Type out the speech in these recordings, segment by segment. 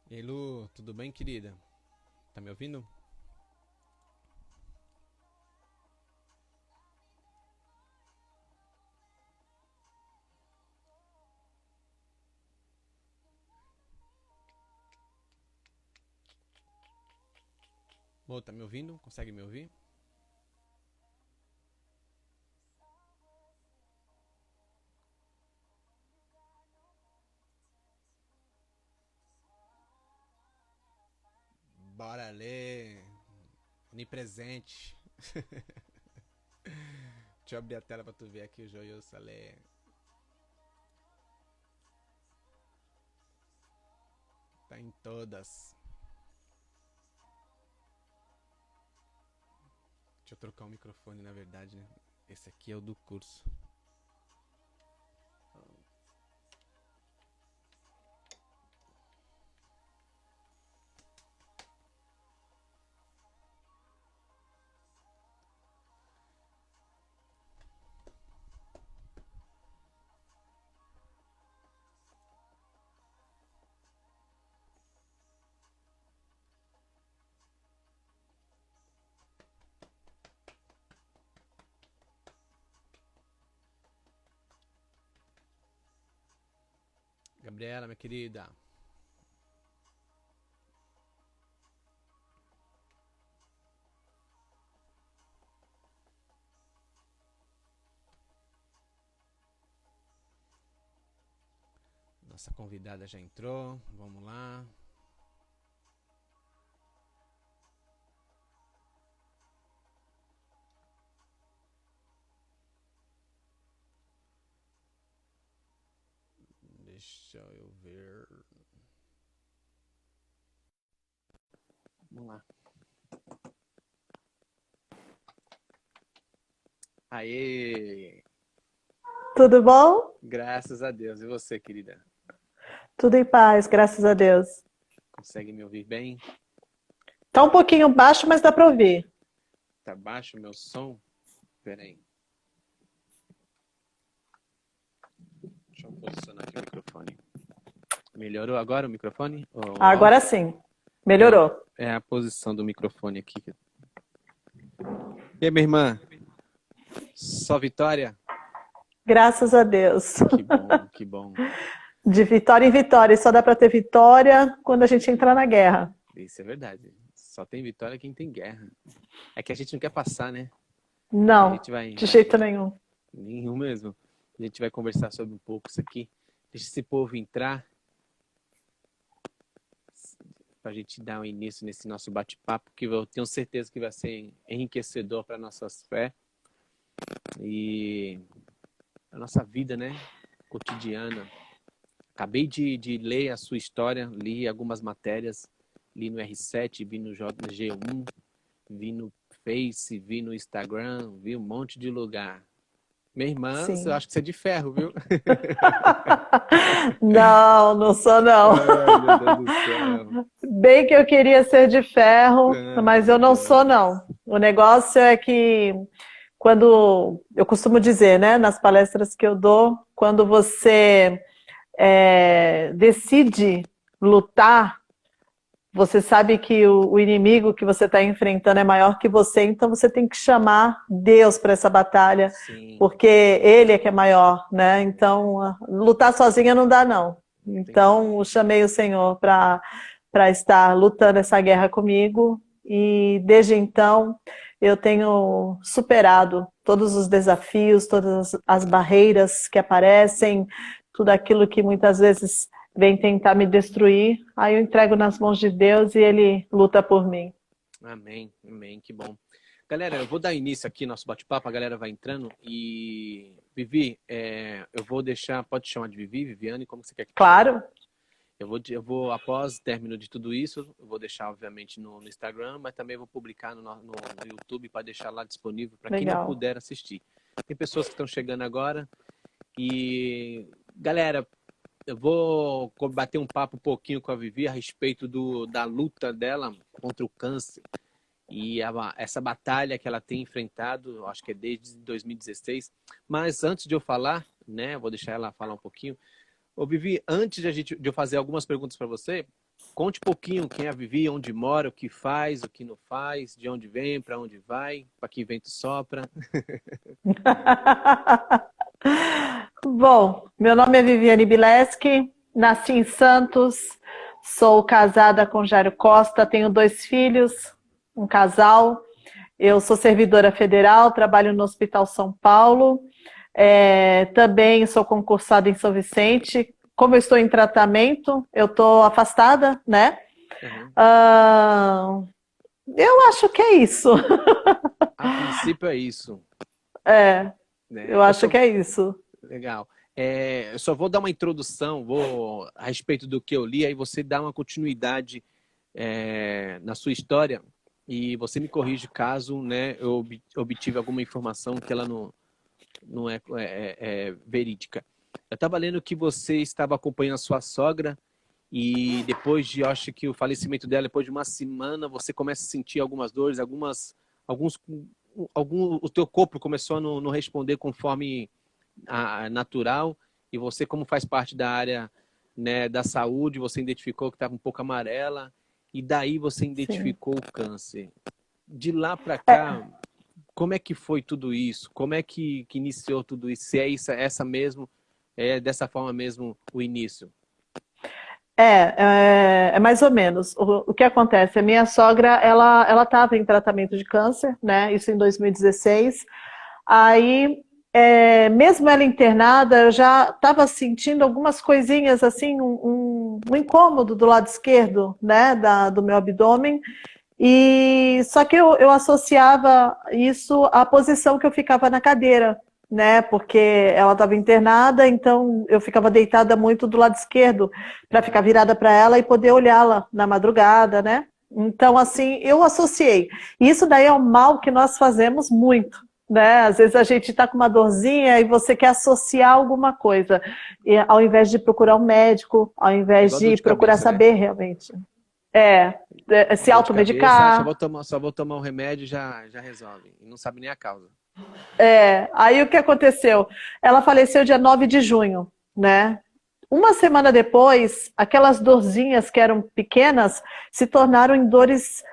Ei, Lu, tudo bem, querida? Tá me ouvindo? Lu, tá me ouvindo? Consegue me ouvir? Bora ler. Onipresente. Deixa eu abrir a tela pra tu ver aqui o Joio Salé. Tá em todas. Deixa eu trocar o microfone, na verdade, né? Esse aqui é o do curso. Gabriela, minha querida. Nossa convidada já entrou. Vamos lá. Deixa eu ver. Vamos lá. Aê! Tudo bom? Graças a Deus. E você, querida? Tudo em paz, graças a Deus. Consegue me ouvir bem? Tá um pouquinho baixo, mas dá para ouvir. Tá baixo o meu som? Pera aí. Deixa eu posicionar aqui o microfone. Melhorou agora o microfone? O Agora áudio? sim, É, melhorou. é a posição do microfone aqui. E aí, minha irmã? Só vitória? Graças a Deus. Que bom, que bom. De vitória em vitória. E só dá para ter vitória quando a gente entrar na guerra. Isso é verdade. Só tem vitória quem tem guerra. É que a gente não quer passar, né? A Não, gente vai, de jeito nenhum. nenhum mesmo. A gente vai conversar sobre um pouco isso aqui. Deixa esse povo entrar para a gente dar um início nesse nosso bate-papo, que eu tenho certeza que vai ser enriquecedor para nossas fé e a nossa vida, né? Cotidiana. Acabei de ler a sua história, li algumas matérias, li no R7, vi no G1, vi no Face, vi no Instagram, vi um monte de lugar. Minha irmã, eu Sim. acho que você é de ferro, viu? Não, não sou não. Ai, meu Deus do céu. Bem que eu queria ser de ferro, Ai, mas eu meu não Deus. sou não. O negócio é que quando eu costumo dizer, né, nas palestras que eu dou, quando você decide lutar, você sabe que o inimigo que você está enfrentando é maior que você, então você tem que chamar Deus para essa batalha, Sim, porque Ele é que é maior, né? Então, lutar sozinha não dá, não. não tem Então, como. eu chamei o Senhor para estar lutando essa guerra comigo, e desde então eu tenho superado todos os desafios, todas as barreiras que aparecem, tudo aquilo que muitas vezes vem tentar me destruir, aí eu entrego nas mãos de Deus e Ele luta por mim. Amém, amém, que bom. Galera, eu vou dar início aqui no nosso bate-papo, a galera vai entrando e... Vivi, eu vou deixar, pode chamar de Vivi, Viviane, como você quer que te chame? Claro, Eu vou, após término de tudo isso, eu vou deixar, obviamente, no Instagram, mas também vou publicar no YouTube para deixar lá disponível para quem não legal. puder assistir. Tem pessoas que estão chegando agora e, galera, eu vou bater um papo um pouquinho com a Vivi a respeito da luta dela contra o câncer e essa batalha que ela tem enfrentado, acho que é desde 2016. Mas antes de eu falar, né, vou deixar ela falar um pouquinho. Ô, Vivi, antes de eu fazer algumas perguntas para você, Conte um pouquinho quem é a Vivi, onde mora, o que faz, o que não faz, de onde vem, para onde vai, para que vento sopra. Bom, meu nome é Viviane Bileski, nasci em Santos, sou casada com Jairo Costa, tenho 2 filhos, um casal. Eu sou servidora federal, trabalho no Hospital São Paulo, também sou concursada em São Vicente. Como eu estou em tratamento, eu estou afastada, né? Uhum. Eu acho que é isso. A princípio é isso. Né? Eu acho que é isso. Legal. Eu só vou dar uma introdução, a respeito do que eu li, aí você dá uma continuidade na sua história e você me corrige caso, né, eu obtive alguma informação que ela não é verídica. Eu estava lendo que você estava acompanhando a sua sogra e depois de, acho que o falecimento dela, depois de uma semana, você começa a sentir algumas dores, o teu corpo começou a não responder conforme natural, e você, como faz parte da área, né, da saúde, você identificou que estava um pouco amarela, e daí você identificou o câncer. De lá para cá, como é que foi tudo isso? Como é que iniciou tudo isso? Se é dessa forma mesmo o início? É mais ou menos. O que acontece? A minha sogra, ela estava em tratamento de câncer, né? Isso em 2016. Aí, mesmo ela internada, eu já estava sentindo algumas coisinhas, assim, um incômodo do lado esquerdo, né? Do meu abdômen. E só que eu associava isso à posição que eu ficava na cadeira, né? Porque ela estava internada, então eu ficava deitada muito do lado esquerdo para ficar virada para ela e poder olhá-la na madrugada, né? Então, assim, eu associei. E isso daí é um mal que nós fazemos muito, né? Às vezes a gente está com uma dorzinha e você quer associar alguma coisa, e, ao invés de procurar um médico, ao invés Igual dor de de procurar cabeça, né? saber realmente. Se Dor de cabeça, automedicar. só vou tomar um remédio e já resolve. E não sabe nem a causa. Aí o que aconteceu? Ela faleceu dia 9 de junho, né? Uma semana depois, aquelas dorzinhas que eram pequenas se tornaram em dores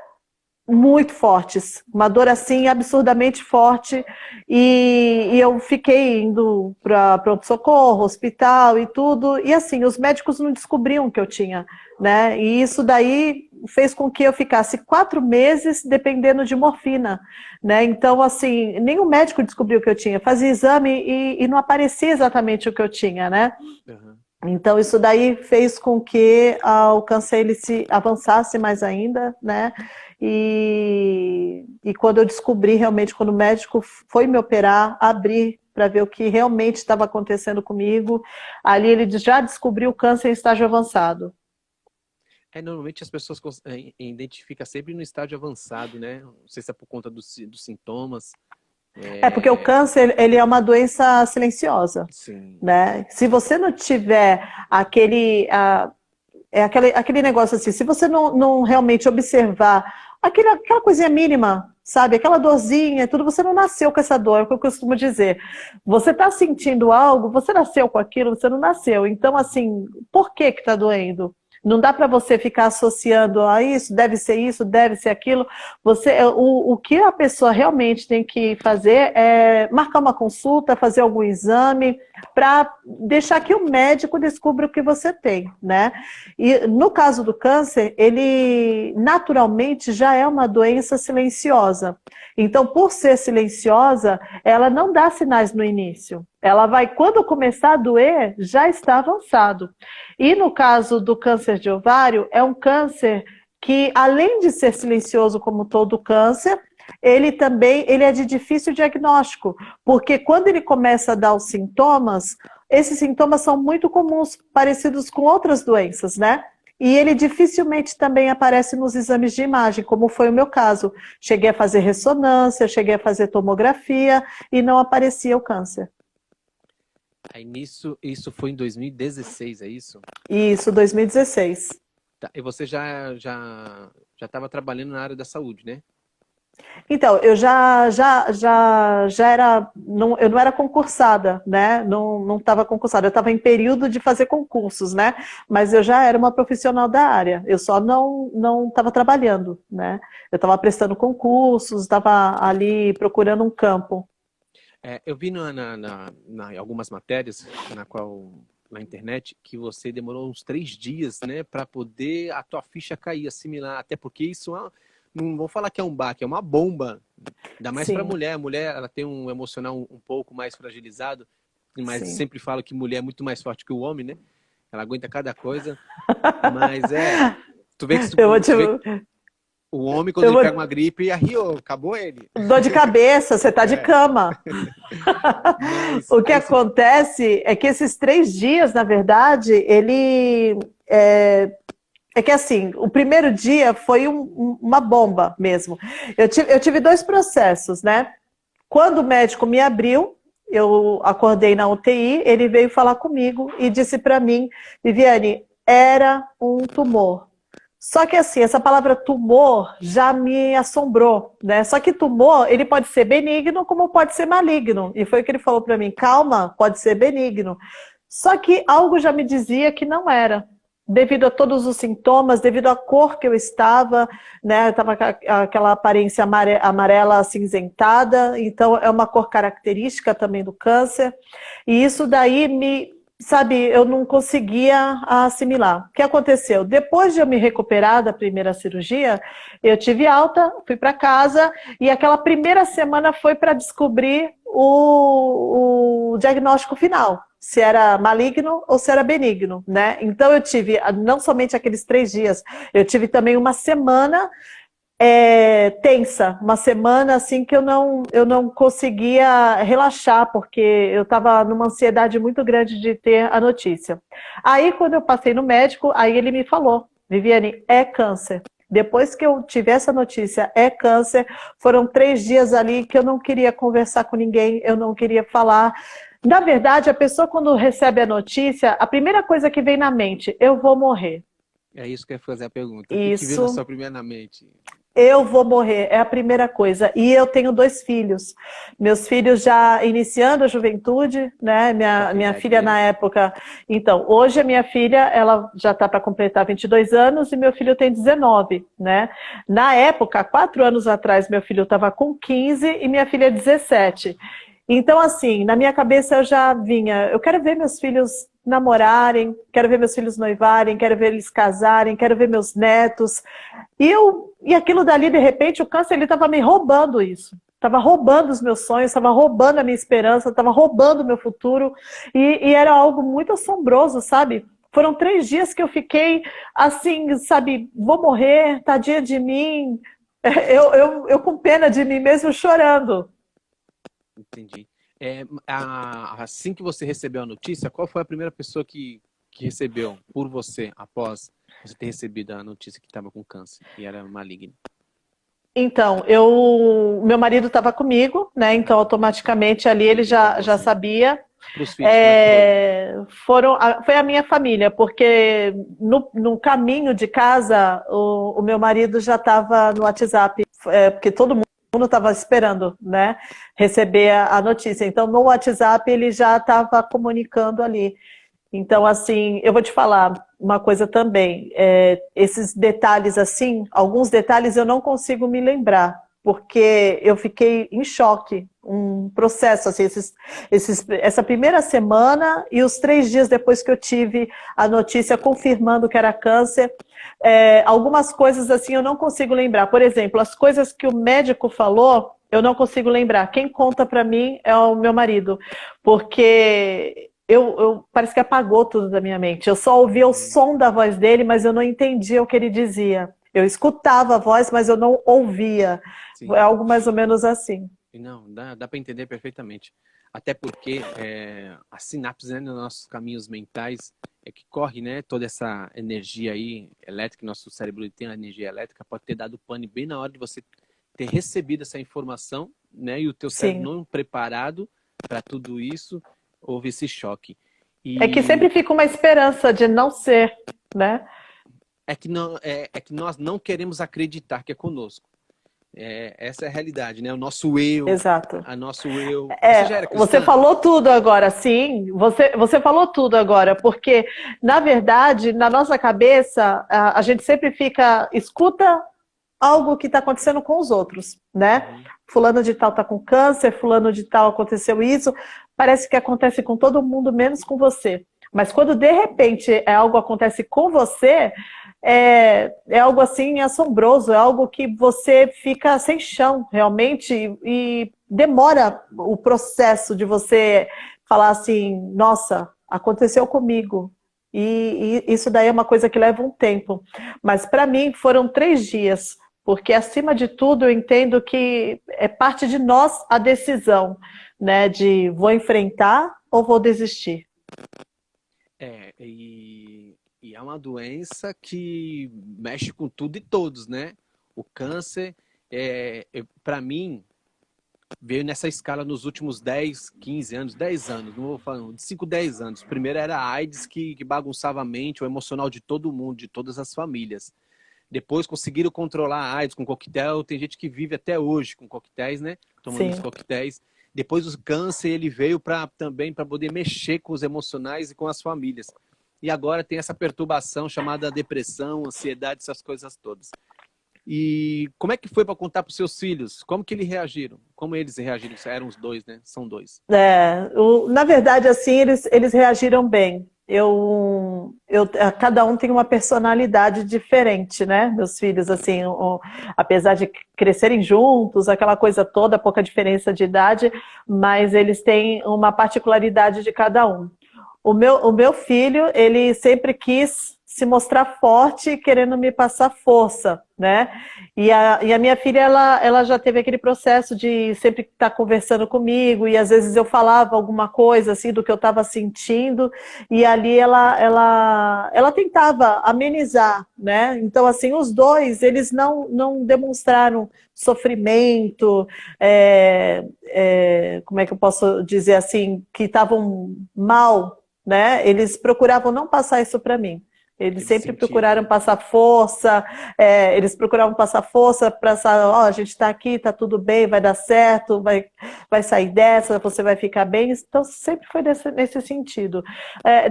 muito fortes, uma dor assim absurdamente forte, e eu fiquei indo para pronto-socorro, hospital e tudo, e assim, os médicos não descobriam que eu tinha, né? E isso daí fez com que eu ficasse 4 meses dependendo de morfina, né? Então, assim, nenhum médico descobriu que eu tinha, fazia exame e não aparecia exatamente o que eu tinha, né? Uhum. Então, isso daí fez com que o câncer ele se avançasse mais ainda, né? E quando eu descobri realmente, quando o médico foi me operar, abrir para ver o que realmente estava acontecendo comigo, ali ele já descobriu o câncer em estágio avançado. Normalmente as pessoas identificam sempre no estágio avançado, né? Não sei se é por conta dos sintomas. Porque o câncer, ele é uma doença silenciosa, Sim. né? Se você não tiver aquele negócio assim, se você não realmente observar aquela coisinha mínima, sabe? Aquela dorzinha, tudo, você não nasceu com essa dor, é o que eu costumo dizer. Você está sentindo algo, você nasceu com aquilo, você não nasceu. Então, assim, por que está doendo? Não dá para você ficar associando a isso, deve ser aquilo. O que a pessoa realmente tem que fazer é marcar uma consulta, fazer algum exame, para deixar que o médico descubra o que você tem, né? E no caso do câncer, ele naturalmente já é uma doença silenciosa. Então, por ser silenciosa, ela não dá sinais no início. Ela vai, quando começar a doer, já está avançado. E no caso do câncer de ovário, é um câncer que, além de ser silencioso como todo câncer, ele é de difícil diagnóstico, porque quando ele começa a dar os sintomas, esses sintomas são muito comuns, parecidos com outras doenças, né? E ele dificilmente também aparece nos exames de imagem, como foi o meu caso. Cheguei a fazer ressonância, cheguei a fazer tomografia e não aparecia o câncer. Aí isso foi em 2016, é isso? Isso, 2016. Tá. E você já estava trabalhando na área da saúde, né? Então, eu já era, não, eu não era concursada, né? Não estava concursada, eu estava em período de fazer concursos, né? Mas eu já era uma profissional da área, eu só não estava trabalhando, né? Eu estava prestando concursos, estava ali procurando um campo. Eu vi em algumas matérias na internet que você demorou uns 3 dias, né, para poder a tua ficha cair, assimilar. Até porque isso não vou falar que é um baque, é uma bomba. Ainda mais para Sim, mulher. A mulher, ela tem um emocional um pouco mais fragilizado, mas sim. sempre falo que mulher é muito mais forte que o homem, né? Ela aguenta cada coisa. Mas tu vê que Eu vou te, tu vê que o homem quando eu ele pega vou, uma gripe, arriou, acabou ele. dor de cabeça, você está de É, cama. mas O que aí você acontece é que esses 3 dias, na verdade, é que assim, o primeiro dia foi uma bomba mesmo. Eu tive dois processos, né? Quando o médico me abriu, eu acordei na UTI, ele veio falar comigo e disse para mim, Viviane, era um tumor. Só que assim, essa palavra tumor já me assombrou, né? Só que tumor, ele pode ser benigno como pode ser maligno. E foi o que ele falou para mim, calma, pode ser benigno. Só que algo já me dizia que não era. Devido a todos os sintomas, devido à cor que eu estava, né? Eu estava com aquela aparência amarela acinzentada, então é uma cor característica também do câncer. E isso daí sabe, eu não conseguia assimilar. O que aconteceu? Depois de eu me recuperar da primeira cirurgia, eu tive alta, fui para casa e aquela primeira semana foi para descobrir o diagnóstico final, se era maligno ou se era benigno, né? Então eu tive não somente aqueles 3 dias, eu tive também uma semana tensa, uma semana assim que eu não conseguia relaxar, porque eu estava numa ansiedade muito grande de ter a notícia. Aí, quando eu passei no médico, aí ele me falou, Viviane, é câncer. Depois que eu tive essa notícia, é câncer, foram 3 dias ali que eu não queria conversar com ninguém, eu não queria falar. Na verdade, a pessoa quando recebe a notícia, a primeira coisa que vem na mente, eu vou morrer. é isso que eu ia fazer a pergunta. O que que veio na Isso. sua primeira mente? Eu vou morrer, é a primeira coisa. E eu tenho 2 filhos. Meus filhos já iniciando a juventude, né? Qual Minha, que é a minha idade filha na deles? época. Então, hoje a minha filha, ela já está para completar 22 anos e meu filho tem 19, né? Na época, 4 anos atrás, meu filho estava com 15 e minha filha 17. Então, assim, na minha cabeça eu já vinha, eu quero ver meus filhos namorarem, quero ver meus filhos noivarem, quero ver eles casarem, quero ver meus netos. E aquilo dali, de repente, o câncer ele estava me roubando isso. Estava roubando os meus sonhos, estava roubando a minha esperança, estava roubando o meu futuro. E era algo muito assombroso, sabe? Foram 3 dias que eu fiquei assim, sabe, vou morrer, tadinha de mim. Eu com pena de mim mesmo chorando. Entendi. Assim que você recebeu a notícia, qual foi a primeira pessoa que recebeu por você após você ter recebido a notícia que estava com câncer e era maligno? Então, meu marido estava comigo, né? Então, automaticamente ali ele Entendi, então já você. sabia. Para os filhos, como é que foi? Foi a minha família, porque no caminho de casa, o meu marido já estava no WhatsApp, porque todo mundo estava esperando, né, receber a notícia. Então, no WhatsApp, ele já estava comunicando ali. Então, assim, eu vou te falar uma coisa também. Esses detalhes, assim, alguns detalhes eu não consigo me lembrar, porque eu fiquei em choque. Um processo, assim, essa primeira semana e os 3 dias depois que eu tive a notícia confirmando que era câncer, algumas coisas, assim, eu não consigo lembrar. Por exemplo, as coisas que o médico falou, eu não consigo lembrar. Quem conta para mim é o meu marido, porque parece que apagou tudo da minha mente. Eu só ouvia o som da voz dele, mas eu não entendia o que ele dizia. Eu escutava a voz, mas eu não ouvia. Sim. É algo mais ou menos assim. Não, dá para entender perfeitamente. Até porque as sinapses, né, nos nossos caminhos mentais é que corre, né, toda essa energia aí elétrica, nosso cérebro tem a energia elétrica, pode ter dado pane bem na hora de você ter recebido essa informação, né, e o teu cérebro Sim. não preparado para tudo isso, houve esse choque. É que sempre E fica uma esperança de não ser, né? é que nós não queremos acreditar que é conosco. Essa é a realidade, né? O nosso eu, Exato. a nosso eu. Você já era Você cristã? falou tudo agora, sim. Você falou tudo agora, porque, na verdade, na nossa cabeça, a gente sempre escuta algo que está acontecendo com os outros, né? Uhum. Fulano de tal está com câncer, fulano de tal aconteceu isso. Parece que acontece com todo mundo, menos com você. Mas quando de repente algo acontece com você, é algo assim assombroso, é algo que você fica sem chão, realmente, e demora o processo de você falar assim, nossa, aconteceu comigo. E isso daí é uma coisa que leva um tempo. Mas para mim foram 3 dias, porque acima de tudo eu entendo que é parte de nós a decisão, né, de vou enfrentar ou vou desistir. E é uma doença que mexe com tudo e todos, né? O câncer, para mim, veio nessa escala nos últimos 10, 15 anos, 10 anos, não vou falar, de 5, 10 anos. Primeiro era a AIDS que bagunçava a mente, o emocional de todo mundo, de todas as famílias. Depois conseguiram controlar a AIDS com coquetel, tem gente que vive até hoje com coquetéis, né? Tomando Sim. os coquetéis. Depois o câncer, ele veio também para poder mexer com os emocionais e com as famílias. E agora tem essa perturbação chamada depressão, ansiedade, essas coisas todas. E como é que foi para contar para os seus filhos? Como que eles reagiram? Como eles reagiram? Eram os dois, né? São dois. Na verdade, assim, eles reagiram bem. Cada um tem uma personalidade diferente, né? Meus filhos, assim, apesar de crescerem juntos, aquela coisa toda, pouca diferença de idade, mas eles têm uma particularidade de cada um. O meu filho, ele sempre quis se mostrar forte, querendo me passar força, né? E a minha filha, ela já teve aquele processo de sempre estar conversando comigo, e às vezes eu falava alguma coisa, assim, do que eu estava sentindo, e ali ela tentava amenizar, né? Então, assim, os dois, eles não demonstraram sofrimento, como é que eu posso dizer assim, que estavam mal, né? Eles procuravam não passar isso para mim. Eles sempre procuraram passar força, eles procuravam passar força para a gente está aqui, está tudo bem, vai dar certo, vai sair dessa, você vai ficar bem. Então, sempre foi nesse sentido.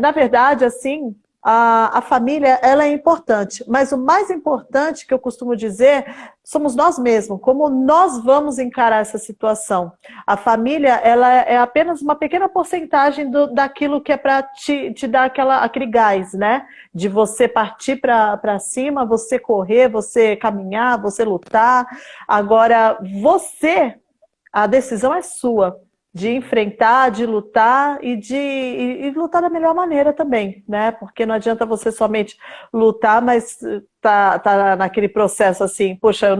Na verdade, assim, a família, ela é importante, mas o mais importante que eu costumo dizer somos nós mesmos, como nós vamos encarar essa situação. A família, ela é apenas uma pequena porcentagem daquilo que é para te dar aquele gás, né? De você partir para cima, você correr, você caminhar, você lutar. Agora, a decisão é sua, de enfrentar, de lutar e lutar da melhor maneira também, né? Porque não adianta você somente lutar, mas tá naquele processo assim, poxa, eu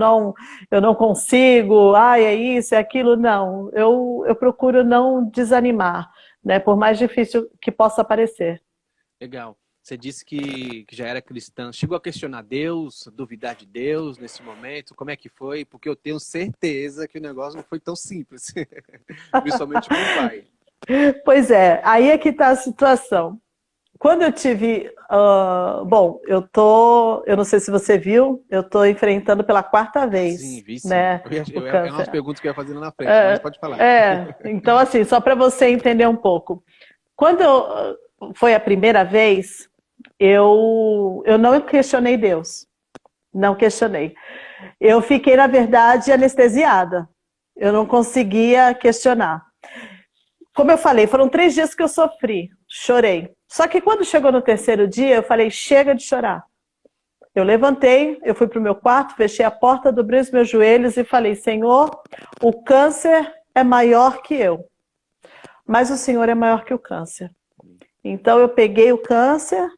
não consigo, é isso, é aquilo. Não, eu procuro não desanimar, né? Por mais difícil que possa parecer. Legal. Você disse que já era cristã. Chegou a questionar Deus, duvidar de Deus nesse momento? Como é que foi? Porque eu tenho certeza que o negócio não foi tão simples. Principalmente com o pai. Pois é, aí é que está a situação. Quando eu tive... bom, eu não sei se você viu, eu estou enfrentando pela 4ª vez. Sim, vi sim. Né, é umas perguntas que eu ia fazendo na frente, mas pode falar. Então, assim, só para você entender um pouco. Quando foi a primeira vez, eu não questionei Deus. Não questionei. Eu fiquei, na verdade, anestesiada. Eu não conseguia questionar. Como eu falei, foram 3 dias que eu sofri, chorei. Só que quando chegou no 3º dia, eu falei, chega de chorar. Eu levantei, eu fui para o meu quarto, fechei a porta, dobrei os meus joelhos e falei, Senhor, o câncer é maior que eu, mas o Senhor é maior que o câncer. Então eu peguei o câncer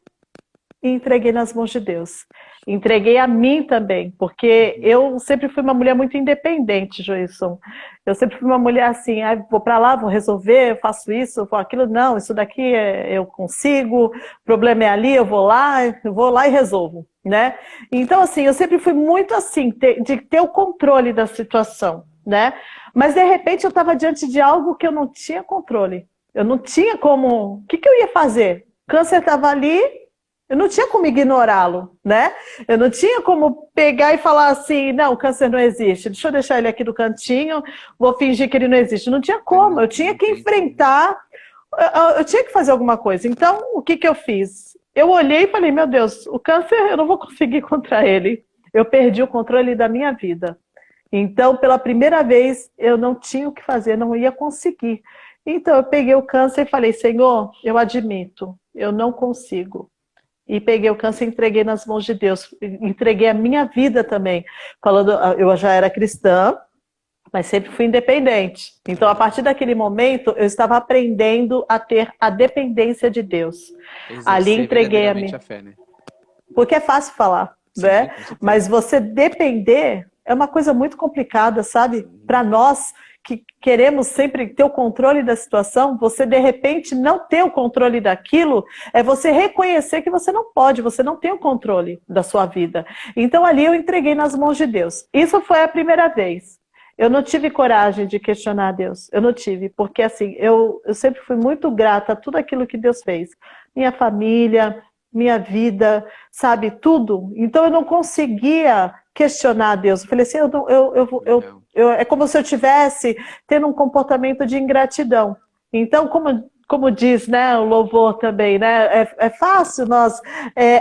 e entreguei nas mãos de Deus. Entreguei a mim também, porque eu sempre fui uma mulher muito independente, Joilson. Eu sempre fui uma mulher assim, vou para lá, vou resolver, eu faço isso, eu faço aquilo. Não, isso daqui eu consigo, o problema é ali, eu vou lá e resolvo, né? Então, assim, eu sempre fui muito assim, de ter o controle da situação, né? Mas, de repente, eu estava diante de algo que eu não tinha controle. Eu não tinha como... O que eu ia fazer? O câncer estava ali, Eu não tinha como ignorá-lo, né? Eu não tinha como pegar e falar assim, não, o câncer não existe, deixa eu deixar ele aqui no cantinho, vou fingir que ele não existe. Não tinha como, eu tinha que enfrentar, eu tinha que fazer alguma coisa. Então, o que que eu fiz? Eu olhei e falei, meu Deus, o câncer eu não vou conseguir contra ele. Eu perdi o controle da minha vida. Então, pela primeira vez, eu não tinha o que fazer, não ia conseguir. Então, eu peguei o câncer e falei, Senhor, eu admito, eu não consigo. E peguei o câncer e entreguei nas mãos de Deus. Entreguei a minha vida também. Falando, eu já era cristã, mas sempre fui independente. Então, a partir daquele momento, eu estava aprendendo a ter a dependência de Deus. Ali entreguei a minha fé, né? Porque é fácil falar, Sim, né? Mas você depender é uma coisa muito complicada, sabe? Para nós que queremos sempre ter o controle da situação, você de repente não ter o controle daquilo, é você reconhecer que você não pode, você não tem o controle da sua vida. Então ali eu entreguei nas mãos de Deus. Isso foi a primeira vez. Eu não tive coragem de questionar Deus, eu não tive, porque assim, eu sempre fui muito grata a tudo aquilo que Deus fez. Minha família, minha vida, sabe, tudo. Então eu não conseguia questionar Deus. Eu falei assim, é como se eu estivesse tendo um comportamento de ingratidão. Então, como diz, né, o louvor também, né, é fácil nós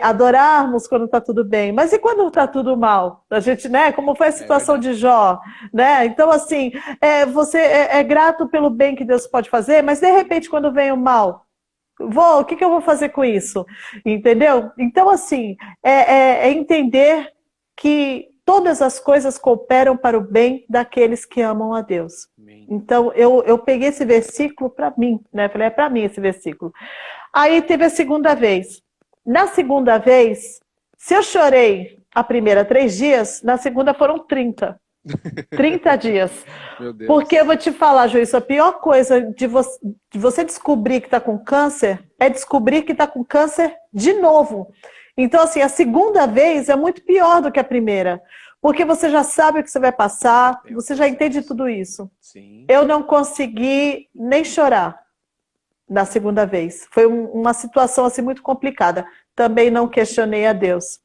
adorarmos quando está tudo bem, mas e quando está tudo mal? A gente, né, como foi a situação de Jó, né? Então, assim, você é grato pelo bem que Deus pode fazer, mas de repente quando vem o mal, o que eu vou fazer com isso? Entendeu? Então, assim, é entender que todas as coisas cooperam para o bem daqueles que amam a Deus. Amém. Então, eu peguei esse versículo para mim, né? Falei, é para mim esse versículo. Aí teve a segunda vez. Na segunda vez, se eu chorei a primeira 3 dias, na segunda foram 30. 30 dias. Meu Deus. Porque eu vou te falar, Joilson, a pior coisa de você descobrir que está com câncer é descobrir que está com câncer de novo. Então, assim, a segunda vez é muito pior do que a primeira. Porque você já sabe o que você vai passar, você já entende tudo isso. Sim. Eu não consegui nem chorar na segunda vez. Foi uma situação assim muito complicada. Também não questionei a Deus.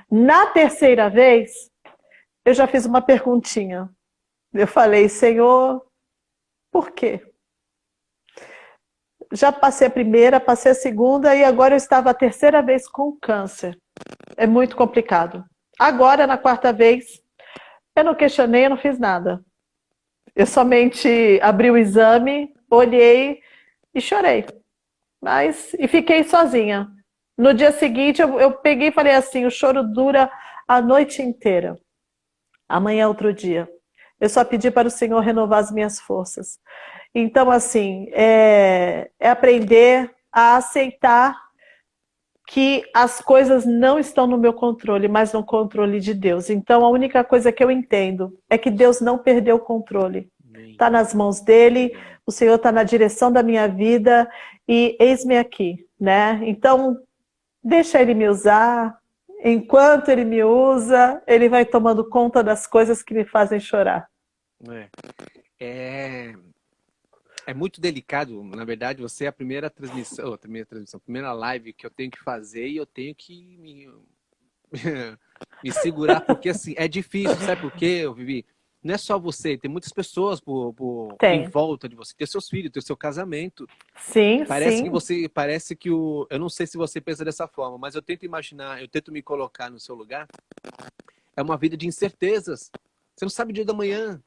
Na terceira vez, eu já fiz uma perguntinha. Eu falei, Senhor, por quê? Já passei a primeira, passei a segunda e agora eu estava a terceira vez com câncer. É muito complicado. Agora, na quarta vez, eu não questionei, eu não fiz nada. Eu somente abri o exame, olhei e chorei. E fiquei sozinha. No dia seguinte, eu peguei e falei assim, o choro dura a noite inteira. Amanhã é outro dia. Eu só pedi para o Senhor renovar as minhas forças. Então, assim, é aprender a aceitar que as coisas não estão no meu controle, mas no controle de Deus. Então, a única coisa que eu entendo é que Deus não perdeu o controle. Está nas mãos dele, o Senhor está na direção da minha vida e eis-me aqui, né? Então, deixa ele me usar. Enquanto ele me usa, ele vai tomando conta das coisas que me fazem chorar. É muito delicado, na verdade, você é a primeira primeira live que eu tenho que fazer e eu tenho que me segurar, porque assim, é difícil, sabe por quê, Vivi? Não é só você, tem muitas pessoas em volta de você, tem seus filhos, tem o seu casamento. Sim, parece que eu não sei se você pensa dessa forma, mas eu tento imaginar, eu tento me colocar no seu lugar. É uma vida de incertezas. Você não sabe o dia da manhã.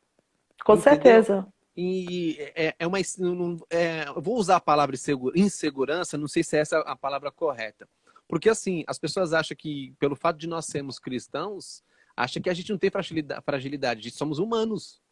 Com certeza. E eu vou usar a palavra insegurança, não sei se essa é a palavra correta. Porque assim, as pessoas acham que, pelo fato de nós sermos cristãos, acham que a gente não tem fragilidade. A gente somos humanos.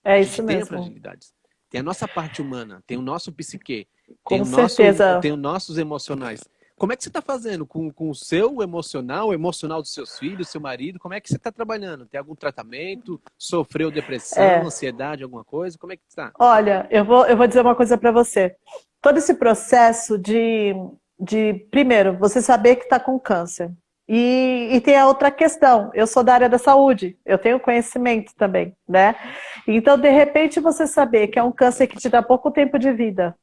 É isso mesmo. Tem fragilidades. Tem a nossa parte humana, tem o nosso psique, Com certeza. Tem os nossos emocionais. Como é que você está fazendo com o seu emocional, o emocional dos seus filhos, seu marido? Como é que você está trabalhando? Tem algum tratamento? Sofreu depressão, ansiedade, alguma coisa? Como é que está? Olha, eu vou dizer uma coisa para você. Todo esse processo de primeiro, você saber que está com câncer. E tem a outra questão, eu sou da área da saúde, eu tenho conhecimento também, né? Então, de repente, você saber que é um câncer que te dá pouco tempo de vida,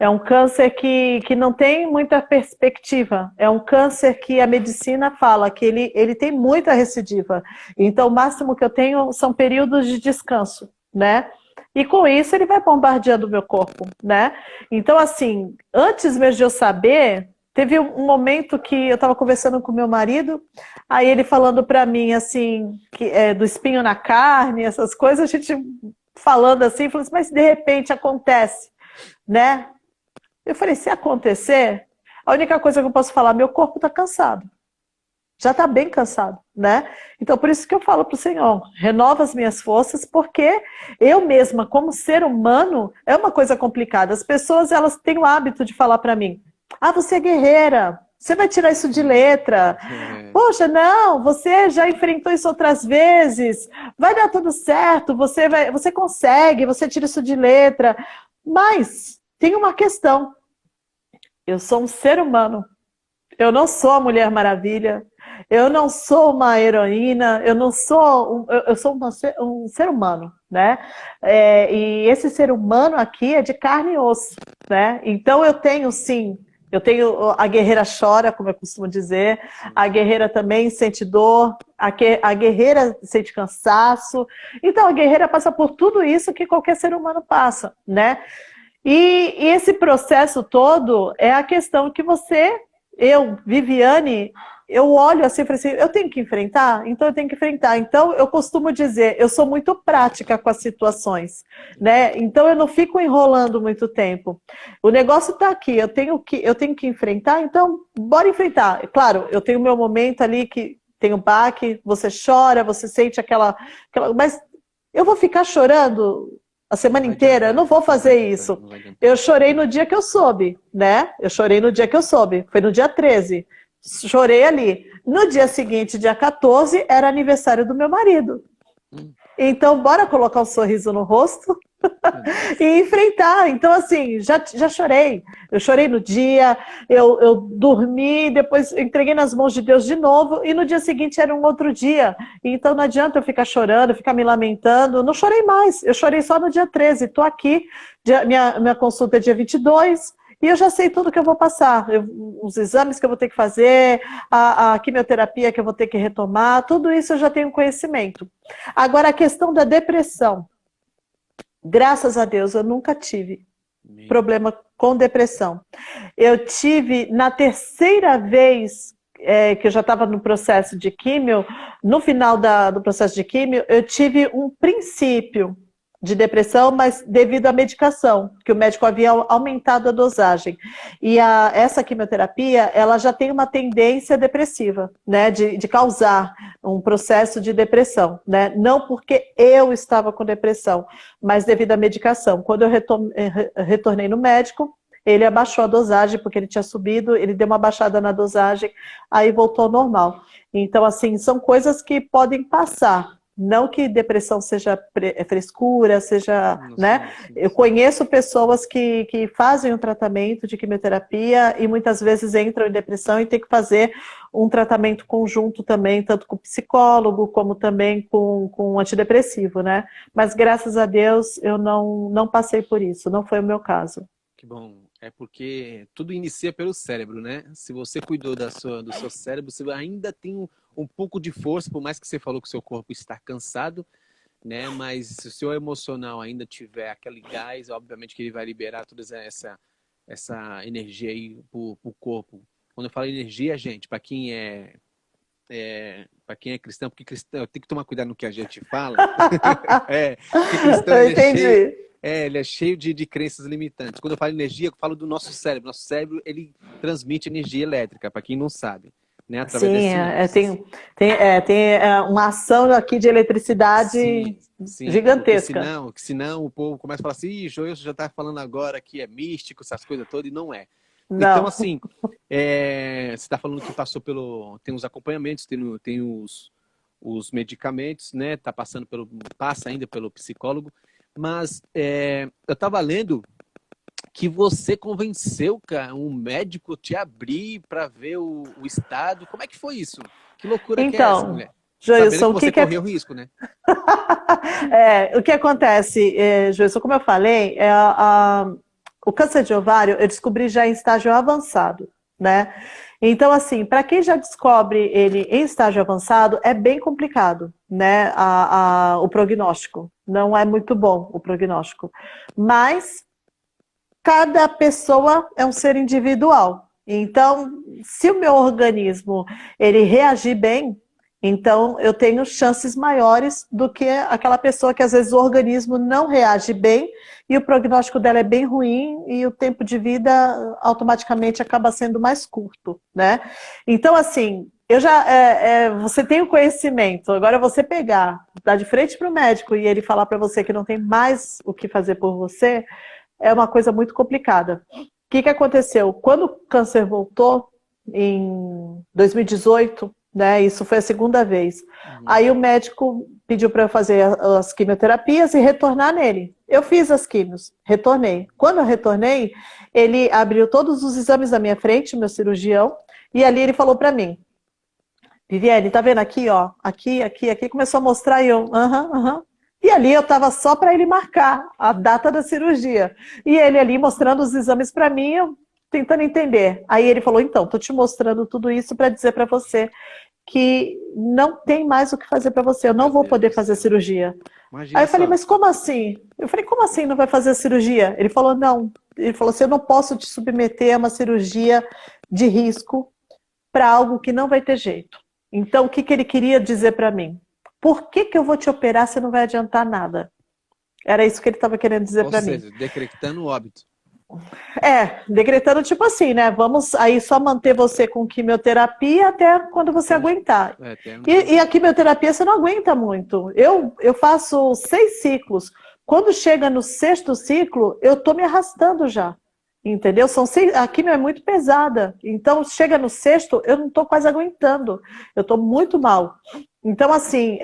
É um câncer que não tem muita perspectiva. É um câncer que a medicina fala que ele tem muita recidiva. Então, o máximo que eu tenho são períodos de descanso, né? E com isso ele vai bombardeando o meu corpo, né? Então, assim, antes mesmo de eu saber, teve um momento que eu estava conversando com meu marido, aí ele falando para mim, assim, do espinho na carne, essas coisas, a gente falando assim, falou assim, mas de repente acontece, né? Eu falei, se acontecer, a única coisa que eu posso falar, meu corpo está cansado. Já está bem cansado, né? Então, por isso que eu falo para o Senhor, renova as minhas forças, porque eu mesma, como ser humano, é uma coisa complicada. As pessoas, elas têm o hábito de falar para mim, você é guerreira, você vai tirar isso de letra. Poxa, não, você já enfrentou isso outras vezes, vai dar tudo certo, você consegue, você tira isso de letra. Mas tem uma questão, eu sou um ser humano, eu não sou a Mulher Maravilha, eu não sou uma heroína, eu sou um ser humano, né? E esse ser humano aqui é de carne e osso, né? Então eu tenho sim, a guerreira chora, como eu costumo dizer, a guerreira também sente dor, a guerreira sente cansaço, então a guerreira passa por tudo isso que qualquer ser humano passa, né? E esse processo todo é a questão que eu, Viviane, eu olho assim e falo assim, eu tenho que enfrentar? Então eu tenho que enfrentar. Então eu costumo dizer, eu sou muito prática com as situações, né? Então eu não fico enrolando muito tempo. O negócio está aqui, eu tenho que enfrentar, então bora enfrentar. Claro, eu tenho meu momento ali que tem o baque, você chora, você sente aquela... Mas eu vou ficar chorando a semana inteira? Eu não vou fazer isso. Eu chorei no dia que eu soube, né? Eu chorei no dia que eu soube. Foi no dia 13. Chorei ali. No dia seguinte, dia 14, era aniversário do meu marido. Então, bora colocar um sorriso no rosto e enfrentar. Então, assim, já chorei. Eu chorei no dia, eu dormi, depois entreguei nas mãos de Deus de novo, e no dia seguinte era um outro dia. Então, não adianta eu ficar chorando, ficar me lamentando. Não chorei mais, eu chorei só no dia 13. Estou aqui, minha consulta é dia 22, e eu já sei tudo que eu vou passar. Os exames que eu vou ter que fazer, a quimioterapia que eu vou ter que retomar, tudo isso eu já tenho conhecimento. Agora, a questão da depressão. Graças a Deus, eu nunca tive problema com depressão. Eu tive, na terceira vez que eu já estava no processo de químio, no final do processo de químio, eu tive um princípio de depressão, mas devido à medicação, que o médico havia aumentado a dosagem. E essa quimioterapia, ela já tem uma tendência depressiva, né, de causar um processo de depressão, né, não porque eu estava com depressão, mas devido à medicação. Quando eu retornei no médico, ele abaixou a dosagem, porque ele tinha subido, ele deu uma baixada na dosagem, aí voltou ao normal. Então, assim, são coisas que podem passar. Não que depressão seja frescura, seja, né? Eu conheço pessoas que fazem um tratamento de quimioterapia e muitas vezes entram em depressão e tem que fazer um tratamento conjunto também, tanto com psicólogo como também com antidepressivo, né? Mas graças a Deus eu não passei por isso, não foi o meu caso. Que bom. É porque tudo inicia pelo cérebro, né? Se você cuidou do seu cérebro, você ainda tem um pouco de força, por mais que você falou que o seu corpo está cansado, né? Mas se o seu emocional ainda tiver aquele gás, obviamente que ele vai liberar toda essa energia aí pro corpo. Quando eu falo energia, gente, para quem é cristão, porque cristão tem que tomar cuidado no que a gente fala. Porque cristão eu entendi. Ele é cheio de crenças limitantes. Quando eu falo energia, eu falo do nosso cérebro. Nosso cérebro, ele transmite energia elétrica, para quem não sabe. Né? Através tem uma ação aqui de eletricidade gigantesca. Senão o povo começa a falar assim, Joel, você já está falando agora que é místico, essas coisas todas, e não é. Não. Então, assim, você está falando que passou tem os acompanhamentos, tem os medicamentos, né? Passa ainda pelo psicólogo. Mas eu estava lendo que você convenceu, cara, um médico te abrir para ver o estado. Como é que foi isso? Que loucura que é essa, mulher? Joilson, que você correu risco, né? O que acontece, Joilson, como eu falei, o câncer de ovário eu descobri já em estágio avançado, né? Então, assim, para quem já descobre ele em estágio avançado, é bem complicado, né? O prognóstico. Não é muito bom o prognóstico. Mas cada pessoa é um ser individual. Então, se o meu organismo ele reagir bem, então eu tenho chances maiores do que aquela pessoa que às vezes o organismo não reage bem e o prognóstico dela é bem ruim e o tempo de vida automaticamente acaba sendo mais curto, né? Então, assim, você tem o conhecimento, agora você pegar, dar de frente para o médico e ele falar para você que não tem mais o que fazer por você, é uma coisa muito complicada. O que aconteceu? Quando o câncer voltou, em 2018, né, isso foi a segunda vez, aí o médico pediu para eu fazer as quimioterapias e retornar nele. Eu fiz as quimios, retornei. Quando eu retornei, ele abriu todos os exames da minha frente, meu cirurgião, e ali ele falou para mim, Viviane, tá vendo aqui, ó, aqui, começou a mostrar e eu, aham. E ali eu estava só para ele marcar a data da cirurgia. E ele ali mostrando os exames para mim, eu tentando entender. Aí ele falou, então, tô te mostrando tudo isso para dizer para você que não tem mais o que fazer para você, eu não vou poder fazer a cirurgia. Aí eu falei, mas como assim? Eu falei, como assim não vai fazer a cirurgia? Ele falou, não. Ele falou assim, eu não posso te submeter a uma cirurgia de risco para algo que não vai ter jeito. Então, o que ele queria dizer para mim? Por que eu vou te operar se não vai adiantar nada? Era isso que ele estava querendo dizer para mim. Ou seja, decretando o óbito. Decretando tipo assim, né? Vamos aí só manter você com quimioterapia até quando você aguentar. E a quimioterapia você não aguenta muito. Eu faço 6 ciclos. Quando chega no 6º ciclo, eu tô me arrastando já. Entendeu? A quimio é muito pesada. Então, chega no 6º, eu não tô quase aguentando. Eu tô muito mal. Então, assim,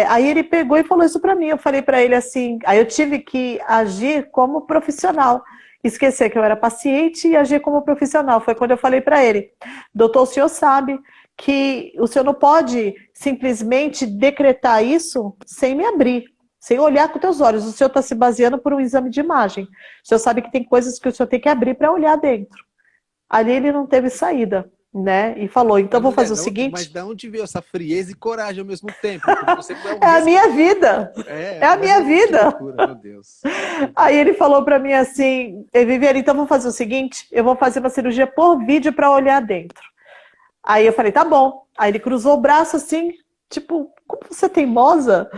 aí ele pegou e falou isso para mim. Eu falei para ele assim, aí eu tive que agir como profissional. Esquecer que eu era paciente e agir como profissional. Foi quando eu falei para ele, doutor, o senhor sabe que o senhor não pode simplesmente decretar isso sem me abrir, sem olhar com teus olhos. O senhor está se baseando por um exame de imagem. O senhor sabe que tem coisas que o senhor tem que abrir para olhar dentro. Ali ele não teve saída, né? E falou, então vou fazer o seguinte... Mas de onde veio essa frieza e coragem ao mesmo tempo? Você é a minha vida. É a minha vida. Loucura, meu Deus. Aí ele falou para mim assim, Viviane, então vou fazer o seguinte, eu vou fazer uma cirurgia por vídeo para olhar dentro. Aí eu falei, tá bom. Aí ele cruzou o braço assim, tipo, como você é teimosa?